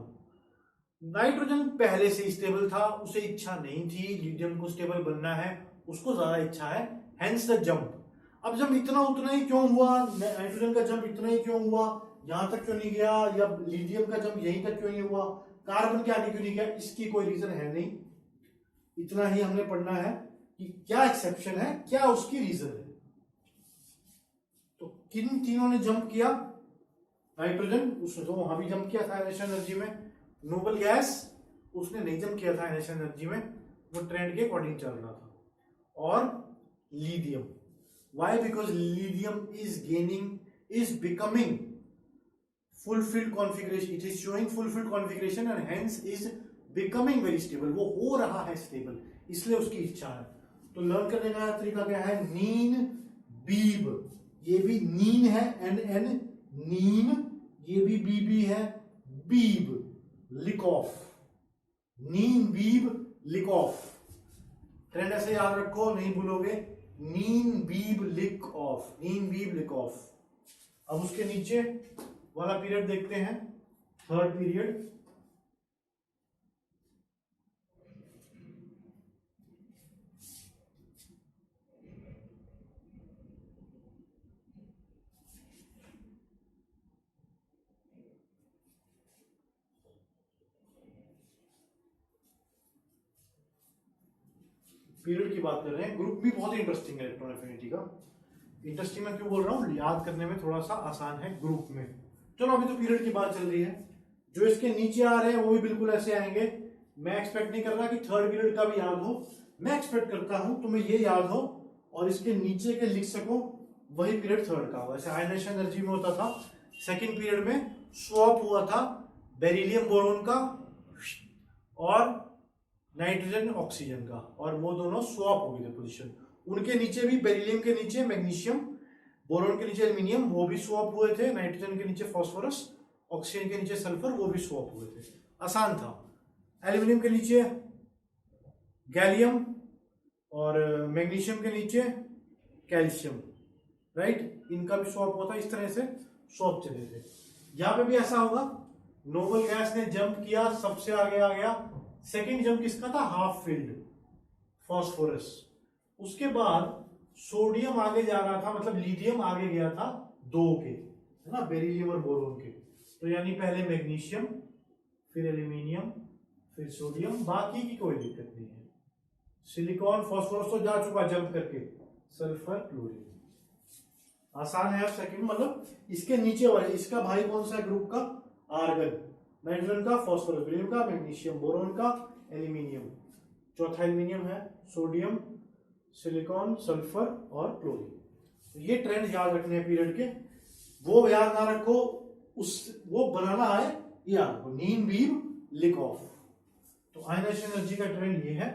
नाइट्रोजन पहले से स्टेबल था, उसे इच्छा नहीं थी लिथियम को स्टेबल बनना है, उसको ज्यादा इच्छा है, हेंस द जंप। अब जब इतना उतना ही क्यों हुआ, नाइट्रोजन का जंप इतना ही क्यों हुआ, यहां तक क्यों नहीं गया, या लिथियम का जंप यहीं तक क्यों नहीं हुआ, कार्बन के आगे क्यों नहीं गया, इसकी कोई रीजन है नहीं। इतना ही हमने पढ़ना है कि क्या एक्सेप्शन है, क्या उसकी रीजन है। तो किन तीनों ने जंप किया? नाइट्रोजन, उसने तो वहां भी जंप किया था इनिशियल एनर्जी में। नोबल गैस, उसने नहीं जंप किया था इनिशियल एनर्जी में, वो ट्रेंड के अकॉर्डिंग चल रहा था। और lithium, why? Because lithium is becoming fulfilled configuration, it is showing fulfilled configuration and hence is becoming very stable, वो हो रहा है स्टेबल, इसलिए उसकी इच्छा है। तो लर्न करने का तरीका क्या है? नीन बीब, ये भी नीन है, एन नीन, ये भी बीबी है, बीब, लिक ऑफ, नीन बीब लिक ऑफ। ट्रेंड ऐसे याद रखो, नहीं भूलोगे, नीन बीब लिक ऑफ, नीन बीब लिक ऑफ। अब उसके नीचे वाला पीरियड देखते हैं, थर्ड पीरियड। पीरियड की बात कर रहे हैं। ग्रुप भी बहुत ही इंटरेस्टिंग है इलेक्ट्रॉन एफिनिटी का। इंटरेस्टिंग मैं क्यों बोल रहा हूं? याद करने में थोड़ा सा आसान है ग्रुप में। चलो अभी तो पीरियड की बात चल रही है। जो इसके नीचे आ रहे हैं वो भी बिल्कुल ऐसे आएंगे। मैं एक्सपेक्ट नहीं कर रहा कि थर्ड पीरियड का भी याद हो, मैं एक्सपेक्ट करता हूं तुम्हें ये याद हो और इसके नीचे के लिख सको, वही पीरियड थर्ड का हो। ऐसे आयनेशन एनर्जी में होता था, सेकेंड पीरियड में स्वैप हुआ था बेरिलियम बोरोन का और नाइट्रोजन ऑक्सीजन का, और वो दोनों स्वैप हो गए थे पोजीशन। उनके नीचे भी बेरिलियम के नीचे मैग्नीशियम, बोरोन के नीचे एल्यूमिनियम, वो भी स्वैप हुए थे। नाइट्रोजन के नीचे फास्फोरस, ऑक्सीजन के नीचे सल्फर, वो भी स्वैप हुए थे। आसान था। एल्यूमिनियम के नीचे गैलियम और मैग्नीशियम के नीचे कैल्शियम, राइट, इनका भी स्वैप हुआ था। इस तरह से स्वैप चले थे। यहां पे भी ऐसा होगा, नोबल गैस ने जंप किया, सबसे आगे आ गया। सेकेंड जंप किसका था? Half field phosphorus. उसके बाद सोडियम आगे जा रहा था, मतलब लिथियम आगे गया था दो के, है ना, बेरिलियम और बोरोन के। तो यानी पहले मैग्नीशियम, फिर एल्यूमिनियम, फिर सोडियम, बाकी की कोई दिक्कत नहीं है। सिलिकॉन फास्फोरस तो जा चुका जंप करके, सल्फर क्लोरीन। आसान है। अब सेकंड मतलब इसके नीचे वाले, इसका भाई कौन सा है ग्रुप का? आर्गन। नाइट्रोजन का फास्फोरस, बेरिलियम का मैग्नीशियम, बोरोन का एल्यूमिनियम, चौथा एल्यूमिनियम है, सोडियम, सिलिकॉन, सल्फर और क्लोरीन। ये ट्रेंड याद रखने हैं पीरियड के। वो याद ना रखो, उस वो बनाना है याद रखो, नीन बीम लिक ऑफ। तो आयनाइजेशन एनर्जी का ट्रेंड ये है।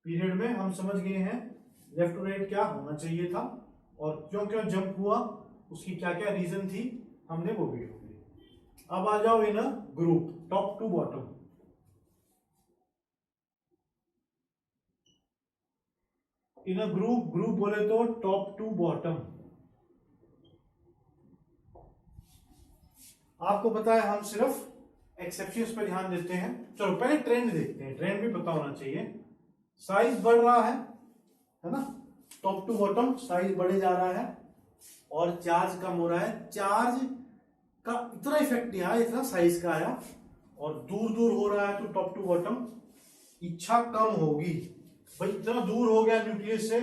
पीरियड में हम समझ गए हैं लेफ्ट टू राइट क्या होना चाहिए था और क्यों क्यों जंप हुआ, उसकी क्या क्या रीजन थी, हमने वो भी होगी। अब आ जाओ in group, top to bottom. In group, group बोले तो टॉप टू बॉटम। आपको पता है हम सिर्फ एक्सेप्शंस पर ध्यान देते हैं। चलो पहले ट्रेंड देखते हैं, ट्रेंड भी पता होना चाहिए। साइज बढ़ रहा है ना, टॉप टू बॉटम साइज बढ़े जा रहा है और चार्ज कम हो रहा है। चार्ज का इतना इफेक्ट नहीं आया, इतना साइज का आया, और दूर दूर हो रहा है तो टॉप टू बॉटम इच्छा कम होगी। भाई इतना दूर हो गया न्यूक्लियस से,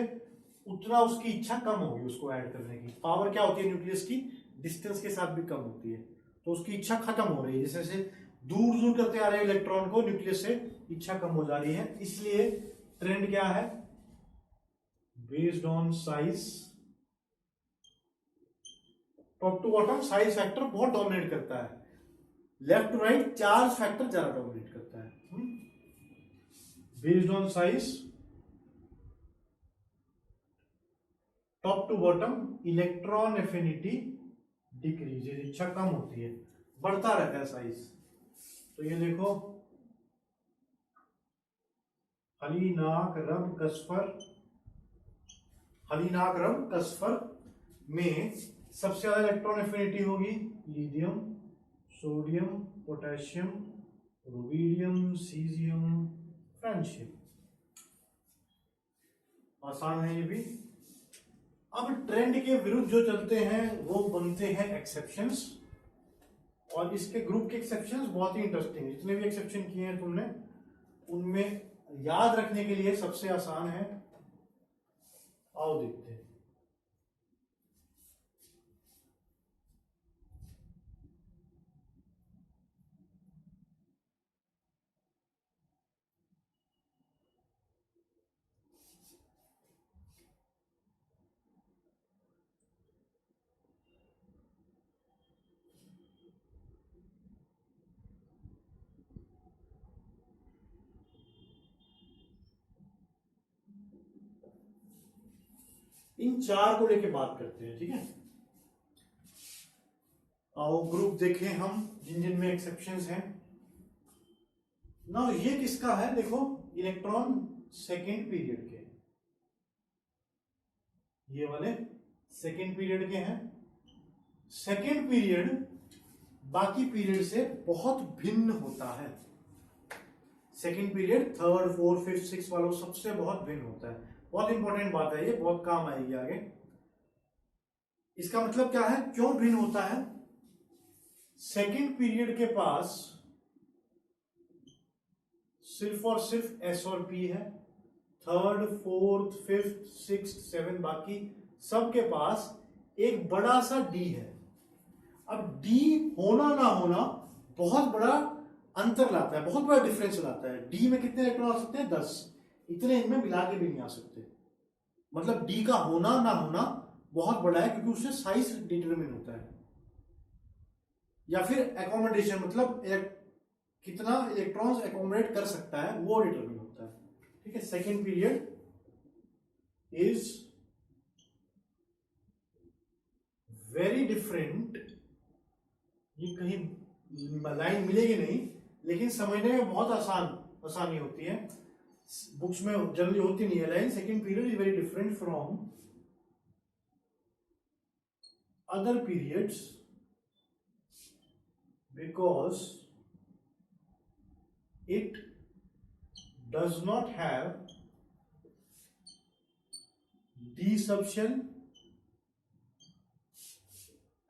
उतना उसकी इच्छा कम होगी उसको ऐड करने की। पावर क्या होती है न्यूक्लियस की? डिस्टेंस के साथ भी कम होती है, तो उसकी इच्छा खत्म हो रही है। जैसे जैसे दूर दूर करते आ रहे हैं इलेक्ट्रॉन को न्यूक्लियस से, इच्छा कम हो जा रही है। इसलिए ट्रेंड क्या है? Based on size, top to bottom size factor बहुत डोमिनेट करता है। Left to right charge factor ज्यादा डोमिनेट करता है। Based on size top to bottom electron affinity decreases, इच्छा कम होती है, बढ़ता रहता है साइज। तो ये देखो हलीनाक रब कसफर में सबसे ज्यादा इलेक्ट्रॉन एफिनिटी होगी lithium, sodium, potassium, rubidium, caesium, francium. आसान है ये भी। अब ट्रेंड के विरुद्ध जो चलते हैं वो बनते हैं एक्सेप्शंस, और इसके ग्रुप के एक्सेप्शंस बहुत ही इंटरेस्टिंग है। जितने भी एक्सेप्शन किए हैं तुमने उनमें याद रखने के लिए सबसे आसान है, आओ देखते हैं। इन चार को लेके बात करते हैं, ठीक है। आओ ग्रुप देखें हम जिन जिन में एक्सेप्शंस हैं ना। ये किसका है देखो, इलेक्ट्रॉन सेकेंड पीरियड के, ये वाले सेकेंड पीरियड के हैं। सेकेंड पीरियड बाकी पीरियड से बहुत भिन्न होता है। Second period third fourth fifth six वालों सबसे बहुत भिन्न होता है। बहुत इंपॉर्टेंट बात है, ये बहुत काम आएगी आगे। इसका मतलब क्या है, क्यों भिन्न होता है? सेकेंड पीरियड के पास सिर्फ और सिर्फ एस और पी है। Third fourth fifth six seven बाकी सबके पास एक बड़ा सा डी है। अब डी होना ना होना बहुत बड़ा अंतर लाता है, बहुत बड़ा डिफरेंस लाता है। डी में कितने इलेक्ट्रॉन आ सकते हैं? 10। इतने इनमें मिला के भी नहीं आ सकते। मतलब डी का होना ना होना बहुत बड़ा है, क्योंकि उससे साइज डिटरमिन होता है। या फिर एकोमोडेशन, मतलब कितना इलेक्ट्रॉन्स एकोमोडेट कर सकता है वो डिटरमिन होता है, ठीक है। Second period is very different. ये कहीं लाइन मिलेगी नहीं, लेकिन समझने में बहुत आसानी होती है। बुक्स में जनरली होती नहीं है line. Second period is very different from other periods because it does not have d-subshell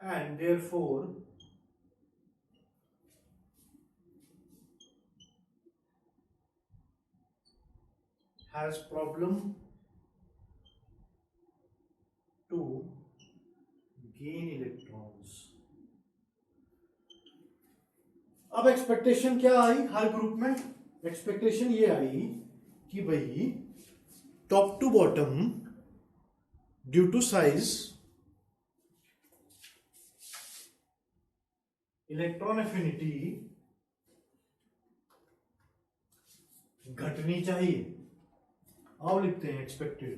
and therefore has problem to gain electrons। अब एक्सपेक्टेशन क्या आई हर ग्रुप में? एक्सपेक्टेशन ये आई कि भाई top to bottom due to size electron affinity घटनी चाहिए। आओ लिखते हैं एक्सपेक्टेड।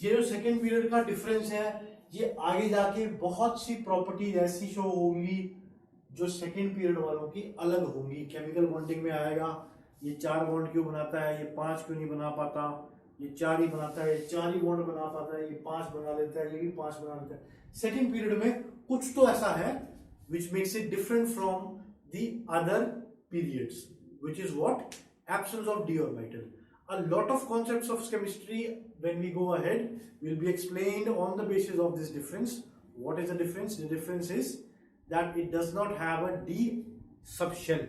ये जो सेकेंड पीरियड का डिफरेंस है, ये आगे जाके बहुत सी प्रॉपर्टीज ऐसी शो होंगी जो सेकेंड पीरियड वालों की अलग होंगी। केमिकल बॉन्डिंग में आएगा, ये 4 बॉन्ड क्यों बनाता है, ये 5 क्यों नहीं बना पाता, ये 4 ही बनाता है, ये 4 ही बॉन्ड बना पाता है, ये 5 बना लेता है, ये भी 5 बना लेता है। सेकेंड पीरियड में कुछ तो ऐसा है which makes it different from the other periods, which is what? Absence of d orbital. A lot of concepts of chemistry when we go ahead will be explained on the basis of this difference. What is the difference? The difference is that it does not have a d subshell.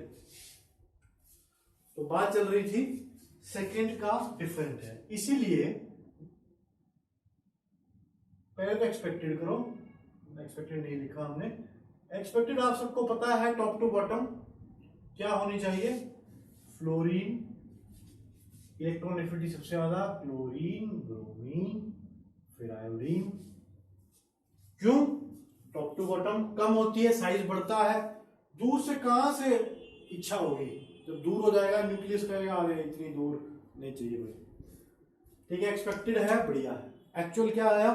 तो बात चल रही थी second का different है, इसीलिए पहले तो एक्सपेक्टेड करो। एक्सपेक्टेड नहीं लिखा हमने। एक्सपेक्टेड आप सबको पता है टॉप टू बॉटम क्या होनी चाहिए? फ्लोरीन, इलेक्ट्रॉन एफिनिटी सबसे ज्यादा क्लोरीन, ब्रोमीन, फिर आयोडीन। क्यों? टॉप टू बॉटम कम होती है, साइज बढ़ता है। दूर से कहां से इच्छा होगी? जब दूर हो जाएगा न्यूक्लियस कहेगा अरे इतनी दूर नहीं चाहिए भाई, ठीक है। एक्सपेक्टेड है, बढ़िया है। एक्चुअल क्या आया,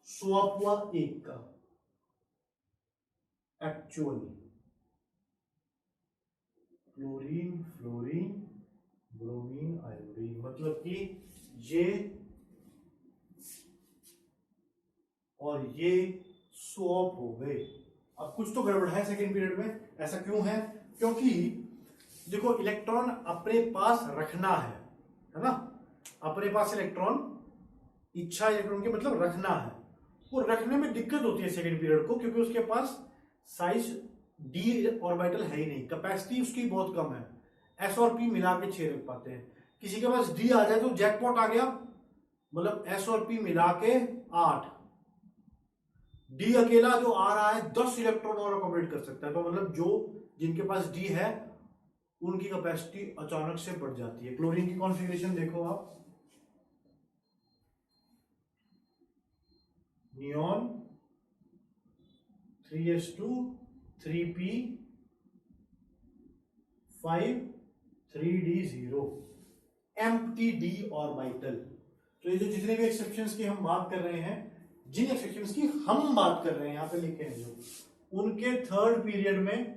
स्वैप हुआ 1 का actual, chlorine fluorine bromine iodine, मतलब कि ये और ये स्वैप हो गए। अब कुछ तो गड़बड़ है सेकेंड पीरियड में। ऐसा क्यों है, क्योंकि देखो इलेक्ट्रॉन अपने पास रखना है ना, अपने पास इलेक्ट्रॉन, इच्छा इलेक्ट्रॉन की मतलब रखना है, वो रखने में दिक्कत होती है सेकेंड पीरियड को, क्योंकि उसके पास साइज डी ऑर्बिटल है ही नहीं, कैपेसिटी उसकी बहुत कम है, एस और पी मिला के 6 रख पाते हैं। किसी के पास डी आ जाए तो जैकपॉट आ गया, मतलब एस और पी मिला के 8, डी अकेला जो आ रहा है 10 इलेक्ट्रॉन और अकोमोडेट कर सकता है। तो मतलब जो जिनके पास डी है उनकी कैपेसिटी अचानक से बढ़ जाती है। क्लोरीन की कॉन्फ़िगरेशन देखो आप, neon 3s2 3p 5 3d0 empty D orbital. तो ये जो जितने भी एक्सेप्शंस की हम बात कर रहे हैं, जिन एक्सेप्शंस की हम बात कर रहे हैं यहां पे लिखे हैं जो, उनके थर्ड पीरियड में,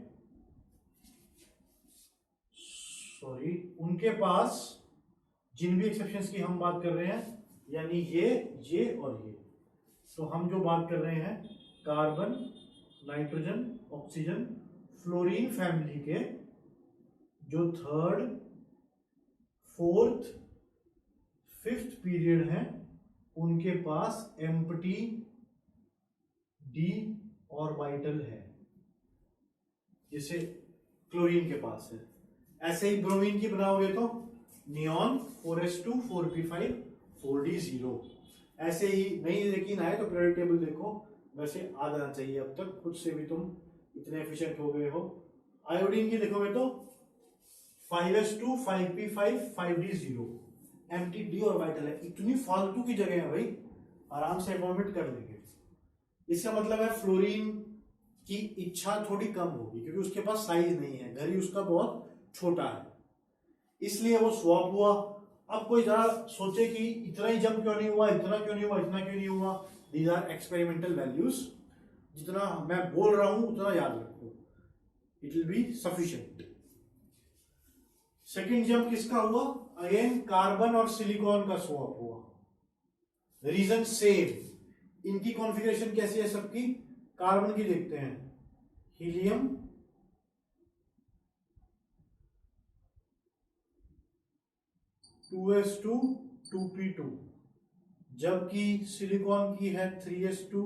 सॉरी, उनके पास जिन भी एक्सेप्शंस की हम बात कर रहे हैं, यानी ये और ये, तो हम जो बात कर रहे हैं carbon nitrogen oxygen fluorine family के जो थर्ड फोर्थ फिफ्थ पीरियड है, उनके पास एम्प्टी डी ऑर्बिटल है, जैसे क्लोरीन के पास है। ऐसे ही ब्रोमीन की बनाओगे तो नियॉन 4s2 4p5 4d0। ऐसे ही नहीं लेकिन आए तो पीरियड टेबल देखो, वैसे आ जाना चाहिए अब तक, खुद से भी तुम इतने एफिशिएंट हो गए हो। आयोडीन की देखोगे तो 5s2 5p5 5d0 empty D orbital है। इतनी फालतू की जगह है भाई, आराम से एवॉल्यूट कर लेंगे। इसका मतलब है फ्लोरीन की इच्छा थोड़ी कम होगी, क्योंकि उसके पास साइज नहीं है, घर ही उसका बहुत छोटा है, इसलिए वो स्वैप हुआ। अब कोई जरा सोचे कि इतना ही जंप क्यों नहीं हुआ, इतना क्यों नहीं हुआ, इतना क्यों नहीं हुआ। दीज आर एक्सपेरिमेंटल वैल्यूज, जितना मैं बोल रहा हूं उतना याद रखो, it will be sufficient. Second jump किसका हुआ, अगेन कार्बन और सिलिकॉन का स्वैप हुआ। रीजन सेम, इनकी कॉन्फ़िगरेशन कैसी है सबकी, कार्बन की देखते हैं, हीलियम 2s2 2p2, जबकि सिलिकॉन की है 3s2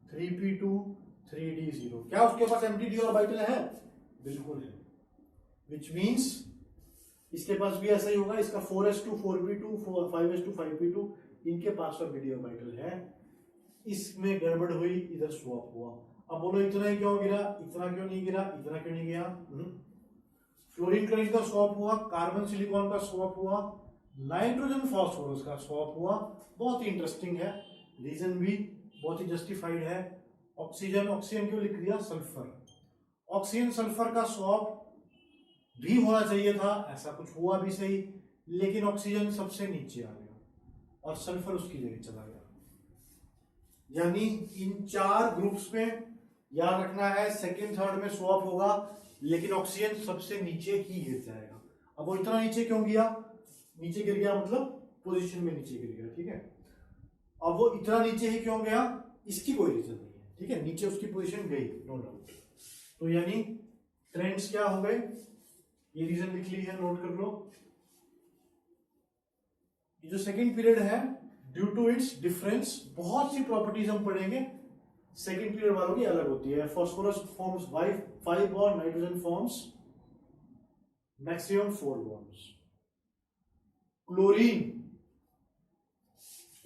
3p2 3d0। क्या उसके पास एम्प्टी डी ऑर्बिटल है, बिल्कुल है, विच मींस इसके पास भी ऐसा ही होगा। इसका 4s2 4p2 5s2 5p2, इनके पास तो डी ऑर्बिटल है, इसमें गड़बड़ हुई, इधर स्वैप हुआ। अब बोलो इतना ही क्यों गिरा, इतना क्यों नहीं गिरा, इतना क्यों नहीं गया। फ्लोरीन क्लोरीन का स्वैप हुआ, कार्बन सिलिकॉन का स्वैप हुआ, नाइट्रोजन फास्फोरस का स्वैप हुआ। बहुत ही इंटरेस्टिंग है, रीजन भी बहुत ही जस्टिफाइड है। ऑक्सीजन ऑक्सीजन क्यों लिख दिया, सल्फर, ऑक्सीजन सल्फर का स्वैप भी होना चाहिए था, ऐसा कुछ हुआ भी सही, लेकिन ऑक्सीजन सबसे नीचे आ गया और सल्फर उसकी जगह चला गया। यानी इन 4 ग्रुप्स में याद रखना है, सेकेंड थर्ड में स्वैप होगा, लेकिन ऑक्सीजन सबसे नीचे ही गिर जाएगा। अब वो इतना नीचे क्यों गया, नीचे गिर गया मतलब पोजीशन में नीचे गिर गया, ठीक है। अब वो इतना नीचे ही क्यों गया, इसकी कोई रीजन नहीं है, ठीक है, नीचे उसकी पोजीशन गई, नो डाउट। तो यानी ट्रेंड्स क्या हो गए, ये रीजन लिख ली है, नोट कर लो। ये जो सेकेंड पीरियड है, ड्यू टू इट्स डिफरेंस, बहुत सी प्रॉपर्टीज हम पढ़ेंगे, सेकेंड पीरियड वालों की अलग होती है। Phosphorus forms 5 bond, nitrogen forms maximum 4 bonds. Chlorine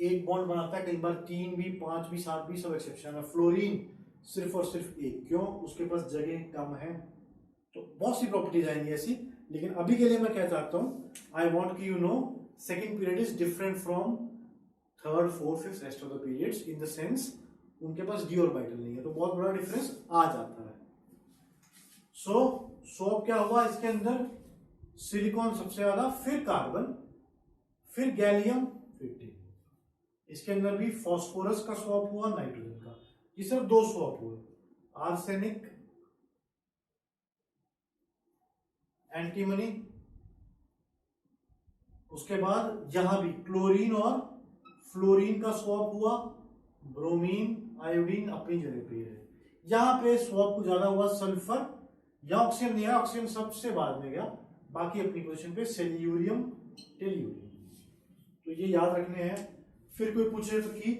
1 bond बनाता है, कई बार 3 भी 5 भी 7 भी, सब एक्सेप्शन है। फ्लोरीन सिर्फ और सिर्फ 1, क्यों, उसके पास जगह कम है। तो बहुत सी प्रॉपर्टीज आएंगी ऐसी, लेकिन अभी के लिए मैं क्या चाहता हूं, आई वॉन्ट की you know second period is different from third fourth fifth rest of the periods, in the sense उनके पास डी ऑर्बिटल नहीं है, तो बहुत बड़ा डिफरेंस आ जाता है। सो स्वैप क्या हुआ इसके अंदर, सिलिकॉन सबसे ज्यादा, फिर कार्बन, फिर गैलियम, फिर टिन। इसके अंदर भी फास्फोरस का स्वैप हुआ, नाइट्रोजन का। ये सिर्फ 2 स्वैप हुए, आर्सेनिक, एंटीमनी। उसके बाद यहां भी क्लोरीन और फ्लोरीन का स्वैप हुआ, ब्रोमीन, आयोडीन अपनी जगह पे है। यहां पे स्वैप ज्यादा हुआ सल्फर, या ऑक्सीजन नहीं है, ऑक्सीजन सबसे बाद में गया, बाकी अपनी पोजीशन पे सेल्यूरियम, टेल्यूरियम। तो ये याद रखने हैं। फिर कोई पूछे तो कि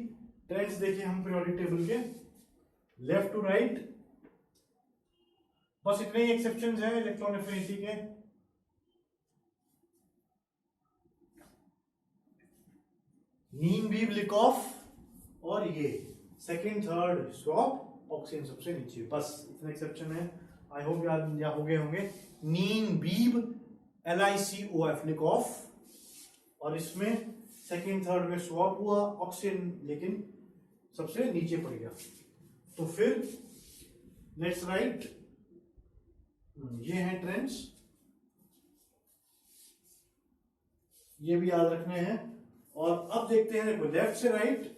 ट्रेंड्स देखें हम पीरियोडिक टेबल के लेफ्ट टू राइट, बस इतने ही एक्सेप्शंस हैं इलेक्ट्रॉन एफिनिटी के। नीम, बीब, लिकॉफ, और ये सेकंड थर्ड स्वैप, ऑक्सीजन सबसे नीचे, बस इतने एक्सेप्शन है। आई होप याद या हो गए होंगे। नीम, बीब, LiCOF, लिकॉफ, और इसमें सेकंड थर्ड में स्वैप हुआ, ऑक्सीजन लेकिन सबसे नीचे पड़ गया। तो फिर लेट्स राइट, ये हैं ट्रेंड्स, ये भी याद रखने हैं। और अब देखते हैं, देखो लेफ्ट से राइट,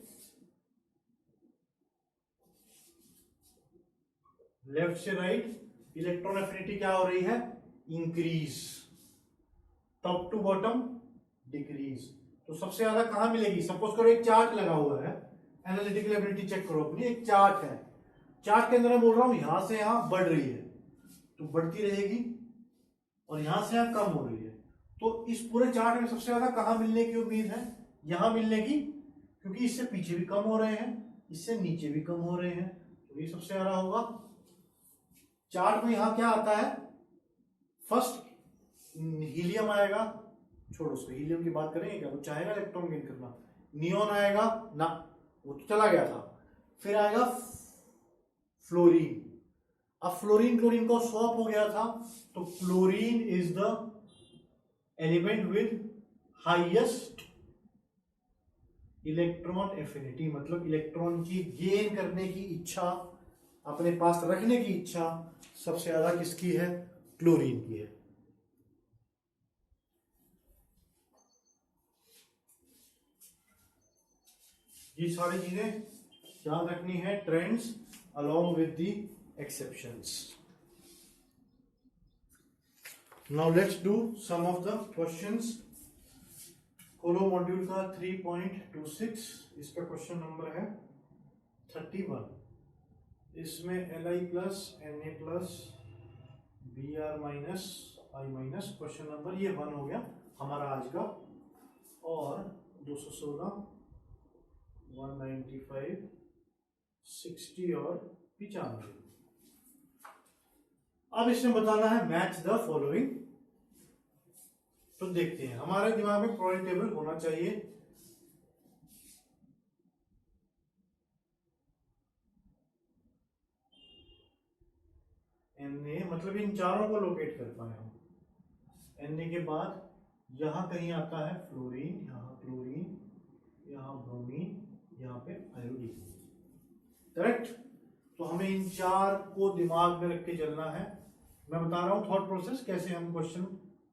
लेफ्ट से राइट इलेक्ट्रॉन एफिनिटी क्या हो रही है, increase, top to bottom decrease. तो सबसे ज्यादा कहां मिलेगी, सपोज करो एक चार्ट लगा हुआ है, एनालिटिकल एबिलिटी चेक करो अपनी, एक चार्ट है, चार्ट के अंदर मैं बोल रहा हूं यहां से यहां बढ़ रही है तो बढ़ती रहेगी, और यहां से यहां कम हो रही है। तो इस पूरे चार्ट में सबसे ज्यादा कहां मिलने की उम्मीद है, यहां मिलने की, क्योंकि इससे पीछे भी कम हो रहे हैं, इससे नीचे भी कम हो रहे हैं, तो ये सबसे ज्यादा होगा। चार्ट में यहां क्या आता है, फर्स्ट हीलियम आएगा, छोड़ो उसको, हीलियम की बात करेंगे क्या, वो चाहेगा इलेक्ट्रॉन गेन करना। नियोन आएगा ना, वो तो चला गया था। फिर आएगा फ्लोरीन, अब फ्लोरीन क्लोरीन का स्वैप हो गया था, तो chlorine is the element with highest electron affinity, मतलब इलेक्ट्रॉन की गेन करने की इच्छा, अपने पास रखने की इच्छा सबसे ज्यादा किसकी है, क्लोरीन की है। ये सारी चीजें याद रखनी है, trends along with the exceptions. Now let's do some of the questions. खोलो मॉड्यूल का 3.26, इसका क्वेश्चन नंबर है 31। इसमें Li plus Na plus Br minus I minus, question number ये 1 हो गया हमारा आज का, और 216, 195, 60 और 95। अब इसमें बताना है मैच द फॉलोइंग। तो देखते हैं, हमारे दिमाग में पीरियोडिक टेबल होना चाहिए। Na मतलब इन चारों को लोकेट कर पाए हम। Na के बाद यहां कहीं आता है फ्लोरीन, यहां क्लोरीन, यहां ब्रोमीन, यहां पे आयोडीन, करेक्ट। तो हमें इन चार को दिमाग में रख के चलना है। मैं बता रहा हूं थॉट प्रोसेस, कैसे हम क्वेश्चन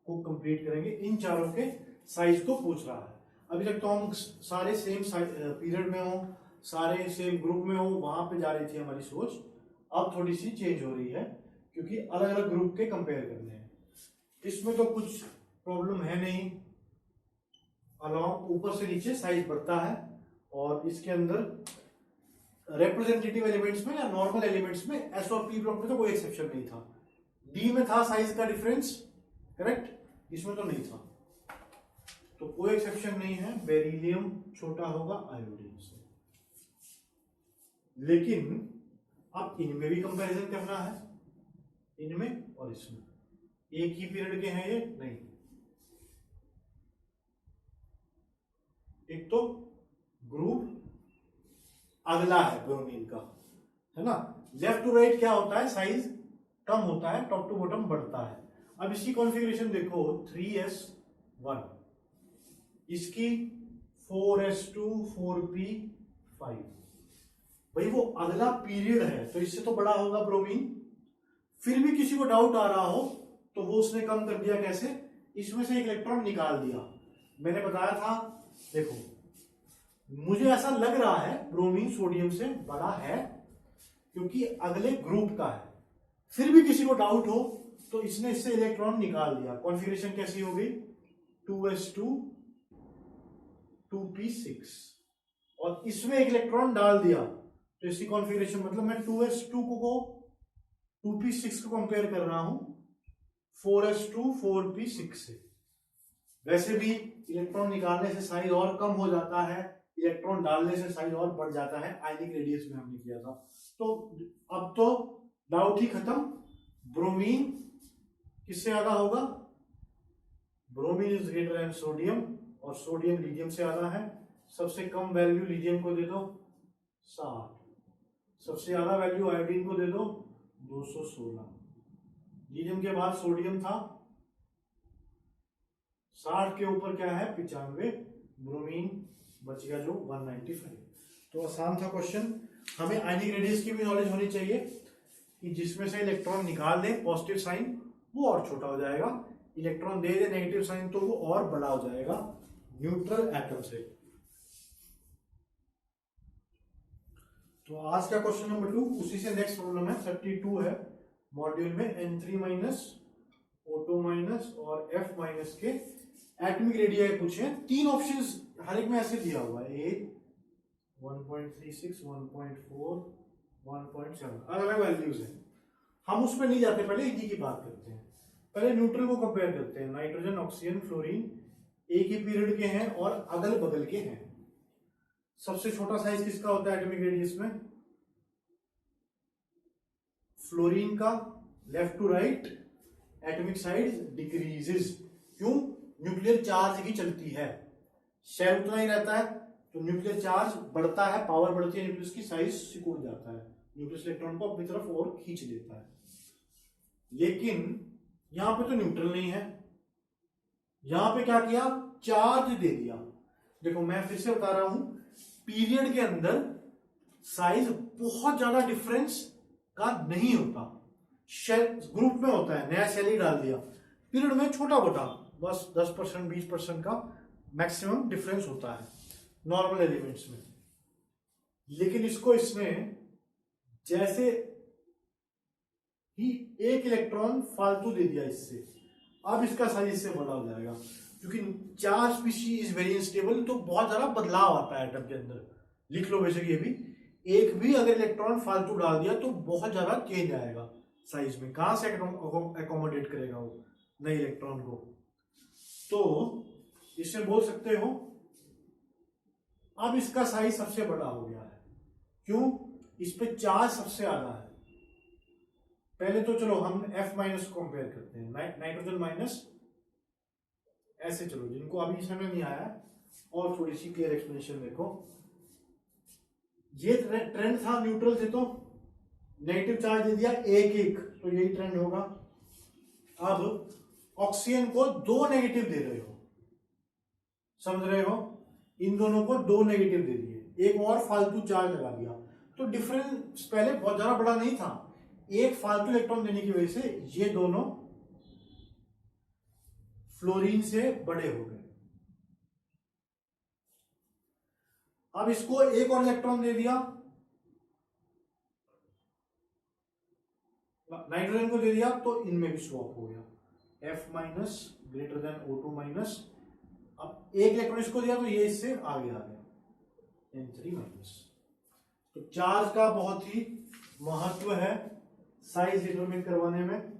को कंप्लीट करेंगे। इन चारों के साइज को पूछ रहा है। अभी तक तो हम सारे सेम पीरियड में हो, सारे सेम ग्रुप में हो, वहां पे जा रही थी हमारी सोच। अब थोड़ी सी चेंज हो रही है, क्योंकि अलग अलग ग्रुप के कंपेयर करने हैं। इसमें तो कुछ प्रॉब्लम है नहीं, अलॉन्ग ऊपर से नीचे साइज बढ़ता है, और इसके अंदर रिप्रेजेंटेटिव एलिमेंट्स में या नॉर्मल एलिमेंट्स में एस और पी ब्लॉक में तो कोई एक्सेप्शन नहीं था। डी में था साइज का डिफरेंस, करेक्ट, इसमें तो नहीं था, तो कोई एक्सेप्शन नहीं है। बेरिलियम छोटा होगा आयोडीन से, लेकिन अब इनमें भी कंपैरिजन करना है, इनमें और इसमें। एक ही पीरियड के हैं ये नहीं, एक तो ग्रुप अगला है ब्रोमीन का, है ना। लेफ्ट टू राइट क्या होता है, साइज कम होता है, टॉप टू बॉटम बढ़ता है। अब इसकी कॉन्फ़िगरेशन देखो, 3s1, इसकी 4s2, 4p5। भाई वो अगला पीरियड है तो इससे तो बड़ा होगा ब्रोमीन। फिर भी किसी को डाउट आ रहा हो तो वो उसने कम कर दिया, कैसे, इसमें से एक इलेक्ट्रॉन निकाल दिया। मैंने बताया था, देखो मुझे ऐसा लग रहा है ब्रोमीन सोडियम से बड़ा है क्योंकि अगले ग्रुप का है, फिर भी किसी को डाउट हो तो इसने इससे इलेक्ट्रॉन निकाल दिया। कॉन्फ़िगरेशन कैसी हो गई, 2s2 2p6, और इसमें एक इलेक्ट्रॉन डाल दिया तो इसकी कॉन्फ़िगरेशन, मतलब मैं 2s2 को 2p6 को कंपेयर कर रहा हूं 4s2 4p6 से। वैसे भी इलेक्ट्रॉन निकालने से साइज और कम हो जाता है, इलेक्ट्रॉन डालने से साइज और बढ़ जाता है, आयनिक रेडियस में हमने किया था। तो अब तो डाउट ही खत्म, ब्रोमीन किससे ज्यादा होगा, bromine is greater than sodium, और सोडियम लिथियम से ज्यादा है। सबसे कम वैल्यू लिथियम को दे दो 60, सबसे ज्यादा वैल्यू आयोडीन को दे दो 216। लिथियम के बाद सोडियम था, 60 के ऊपर क्या है 95, ब्रोमीन बच गया जो 195। तो आसान था क्वेश्चन। हमें आयनिक रेडियस की भी नॉलेज होनी चाहिए कि जिसमें से इलेक्ट्रॉन निकाल दे पॉजिटिव साइन वो और छोटा हो जाएगा, इलेक्ट्रॉन दे दे नेगेटिव साइन तो वो और बड़ा हो जाएगा न्यूट्रल एटम से। तो आज का क्वेश्चन नंबर 2, उसी से नेक्स्ट प्रॉब्लम है 32 है मॉड्यूल में, N3 माइनस O2 माइनस और F माइनस के एटॉमिक रेडियाई पूछे। 3 ऑप्शंस हर एक में ऐसे दिया हुआ है, 8 1.36 1.4 1.7, अलग अलग वैल्यूज है। हम उस पर नहीं जाते, पहले इन्हीं की बात करते हैं। पहले न्यूट्रल को कंपेयर करते हैं, नाइट्रोजन ऑक्सीजन फ्लोरीन एक ही पीरियड के हैं और अगल बगल के हैं। सबसे छोटा साइज किसका होता है एटॉमिक रेडियस में, फ्लोरीन का। Left to right atomic size decreases, क्यों, न्यूक्लियर चार्ज की चलती है, शेल उतना ही रहता है तो न्यूक्लियर चार्ज बढ़ता है, पावर बढ़ती है, न्यूक्लियस की साइज सिकुड़ जाता है, न्यूक्लियस इलेक्ट्रॉन को अपनी तरफ और खींच लेता है। लेकिन यहां पे तो न्यूट्रल नहीं है, यहां पे क्या किया, चार्ज दे दिया। देखो मैं फिर से बता रहा हूं, पीरियड के अंदर साइज बहुत ज्यादा डिफरेंस का नहीं होता, शेल ग्रुप में होता है, नया सेल ही डाल दिया, पीरियड में छोटा मोटा बस 10% 20% का मैक्सिमम डिफरेंस होता है नॉर्मल एलिमेंट्स में। लेकिन इसको इसने जैसे ही एक इलेक्ट्रॉन फालतू दे दिया इससे, अब इसका साइज इससे बड़ा हो जाएगा, क्योंकि charge species is very unstable, तो बहुत ज्यादा बदलाव आता है एटम के अंदर। लिख लो वैसे ये भी, एक भी अगर इलेक्ट्रॉन फालतू डाल दिया तो बहुत ज्यादा चेंज आएगा साइज में, कहां से एकोमोडेट करेगा वो नए इलेक्ट्रॉन को। तो इससे बोल सकते हो अब इसका साइज सबसे बड़ा हो गया है, क्यों, इस पे चार्ज सबसे ज्यादा है। पहले तो चलो हम F माइनस को कंपेयर करते हैं, नाइट्रोजन माइनस, ऐसे चलो जिनको अभी समझ नहीं आया और थोड़ी सी क्लियर एक्सप्लेनेशन देखो। ये ट्रेंड था न्यूट्रल से, तो नेगेटिव चार्ज दे दिया एक एक, तो यही ट्रेंड होगा। अब ऑक्सीजन को 2 नेगेटिव दे रहे हो, समझ रहे हो, इन दोनों को 2 नेगेटिव दे दिए, एक और फालतू चार्ज लगा दिया, तो डिफरेंस पहले बहुत ज्यादा बड़ा नहीं था, एक फालतू इलेक्ट्रॉन देने की वजह से ये दोनों फ्लोरीन से बड़े हो गए। अब इसको एक और इलेक्ट्रॉन दे दिया, नाइट्रोजन को दे दिया, तो इनमें भी स्वैप हो गया, F minus greater than O2 minus. अब एक इलेक्ट्रॉन इसको दिया तो ये इससे आगे आ गया, N3 माइनस। तो चार्ज का बहुत ही महत्व है साइज डिटरमिन करवाने में।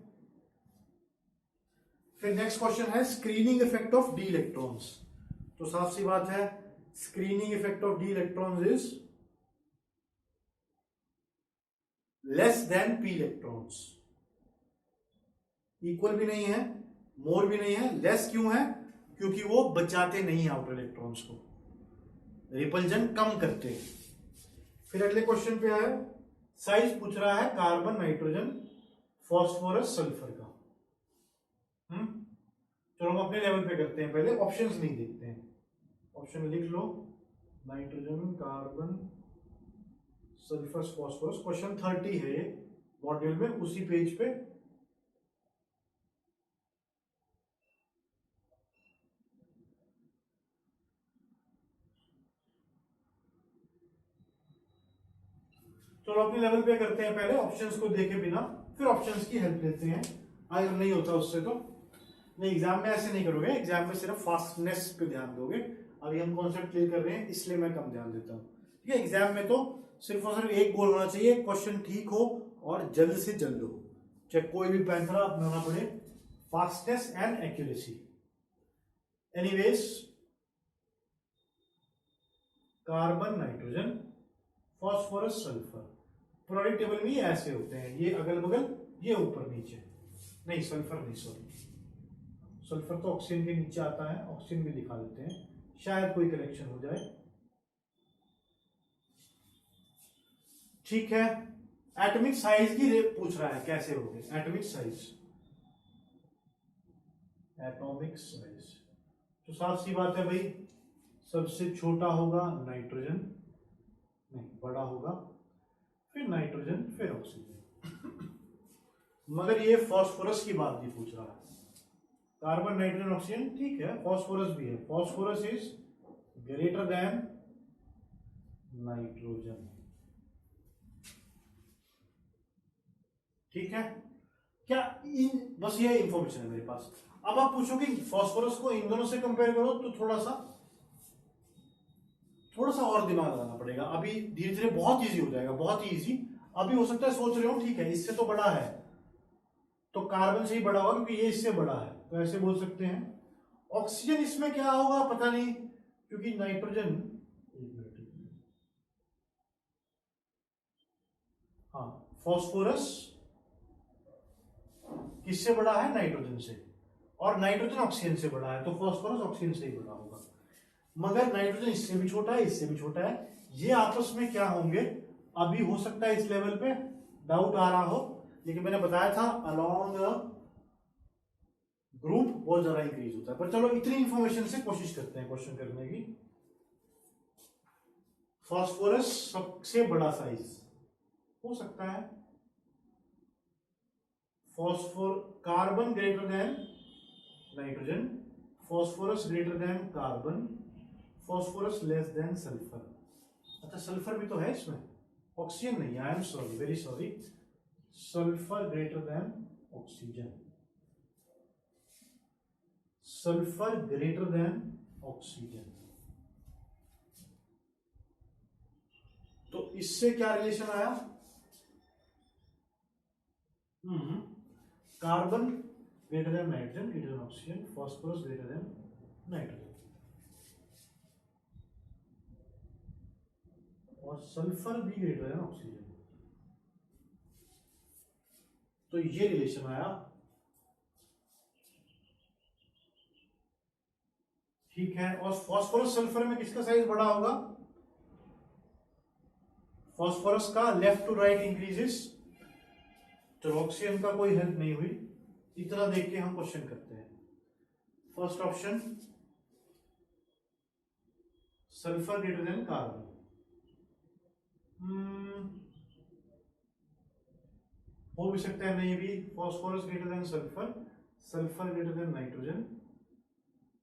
फिर नेक्स्ट क्वेश्चन है screening effect of D electrons. तो साफ सी बात है, screening effect of D electrons is less than P electrons. Equal भी नहीं है, मोर भी नहीं है, लेस क्यों है, क्योंकि वो बचाते नहीं आउटर इलेक्ट्रॉन्स को, रिपल्जन कम करते हैं। फिर अगले क्वेश्चन पे आया, साइज पूछ रहा है कार्बन नाइट्रोजन फॉस्फोरस सल्फर का। चलो हम अपने लेवल पे करते हैं, पहले ऑप्शंस नहीं देखते हैं, ऑप्शन लिख लो, nitrogen carbon sulphur phosphorus, question 30 है ये मॉड्यूल में, उसी पेज पे। चलो अपने लेवल पे करते हैं, पहले ऑप्शंस को देखे बिना फिर ऑप्शंस की हेल्प लेते हैं, अगर नहीं होता उससे तो। नहीं, एग्जाम में ऐसे नहीं करोगे, एग्जाम में सिर्फ फास्टनेस पे ध्यान दोगे। अभी हम कॉन्सेप्ट क्लियर कर रहे हैं इसलिए मैं कम ध्यान देता हूँ, ठीक है। एग्जाम में तो सिर्फ और सिर्फ एक गोल होना चाहिए, क्वेश्चन ठीक हो और जल्द से जल्द हो, चाहे कोई भी पैंथरा अपनाना पड़े, fastness and accuracy. Anyways, carbon, nitrogen, phosphorus, sulphur, product table में ये ऐसे होते हैं, ये अगल बगल, ये ऊपर नीचे। नहीं, सल्फर नहीं, सॉरी, सल्फर तो ऑक्सीजन के नीचे आता है, ऑक्सीजन भी दिखा देते हैं, शायद कोई करेक्शन हो जाए। ठीक है, एटॉमिक साइज की पूछ रहा है, कैसे होगे एटॉमिक साइज। एटॉमिक साइज तो साफ सी बात है भाई, सबसे छोटा होगा नाइट्रोजन, नहीं बड़ा होगा, फिर नाइट्रोजन, फिर ऑक्सीजन। मगर ये फास्फोरस की बात नहीं पूछ रहा है, कार्बन, नाइट्रोजन, ऑक्सीजन ठीक है, फास्फोरस भी है, phosphorus is greater than nitrogen, ठीक है। क्या बस ये इंफॉर्मेशन है मेरे पास। अब आप पूछोगे फास्फोरस को इन दोनों से कंपेयर करो, तो थोड़ा सा और दिमाग लगाना पड़ेगा। अभी धीरे धीरे बहुत इजी हो जाएगा, बहुत ही इजी। अभी हो सकता है सोच रहे हो ठीक है इससे तो बड़ा है, तो कार्बन से ही बड़ा होगा क्योंकि ये इससे बड़ा है, तो ऐसे बोल सकते हैं। ऑक्सीजन इसमें क्या होगा पता नहीं, क्योंकि नाइट्रोजन, हाँ, फास्फोरस किससे बड़ा है, नाइट्रोजन से, और नाइट्रोजन ऑक्सीजन से बड़ा है, तो फास्फोरस ऑक्सीजन से ही बड़ा होगा। मगर नाइट्रोजन इससे भी छोटा है, इससे भी छोटा है, ये आपस में क्या होंगे अभी हो सकता है इस लेवल पे डाउट आ रहा हो, लेकिन मैंने बताया था अलोंग ग्रुप बहुत ज्यादा इंक्रीज होता है। पर चलो इतनी इंफॉर्मेशन से कोशिश करते हैं क्वेश्चन करने की। फास्फोरस सबसे बड़ा साइज हो सकता है, carbon greater than nitrogen, phosphorus greater than carbon, phosphorus less than sulphur. अच्छा सल्फर भी तो है इसमें, ऑक्सीजन नहीं, आई am sorry, very sorry, sulphur greater than oxygen, sulphur greater than oxygen. तो इससे क्या रिलेशन आया, carbon greater than nitrogen, greater than oxygen, phosphorus greater than nitrogen, और सल्फर भी ग्रेटर देन ऑक्सीजन। तो ये रिलेशन आया, ठीक है। और फास्फोरस सल्फर में किसका साइज बड़ा होगा, फास्फोरस का लेफ्ट टू राइट इंक्रीजेस, तो ऑक्सीजन का कोई हेल्प नहीं हुई। इतना देख के हम क्वेश्चन करते हैं। First option sulphur greater than carbon, हो भी सकता है नहीं भी, phosphorus greater than sulphur, sulphur greater than nitrogen,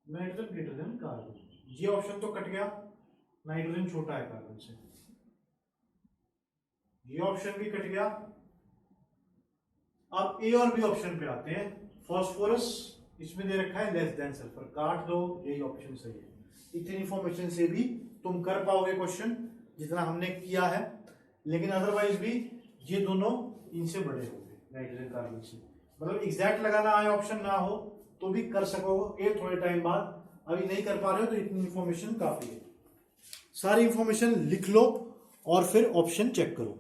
nitrogen greater than carbon. ये ऑप्शन तो कट गया, नाइट्रोजन छोटा है कार्बन से, ये ऑप्शन भी कट गया। अब ए और बी ऑप्शन पे आते हैं। फास्फोरस इसमें दे रखा है लेस देन सल्फर, काट दो, यही ऑप्शन सही है। इतनी इंफॉर्मेशन से भी तुम कर पाओगे क्वेश्चन जितना हमने किया है, लेकिन अदरवाइज भी ये दोनों इनसे बड़े होंगे नाइट्रोजन कार्बन से। मतलब एग्जैक्ट लगाना आए ऑप्शन ना हो तो भी कर सकोगे थोड़े टाइम बाद। अभी नहीं कर पा रहे हो तो इतनी इंफॉर्मेशन काफी है। सारी इंफॉर्मेशन लिख लो और फिर ऑप्शन चेक करो।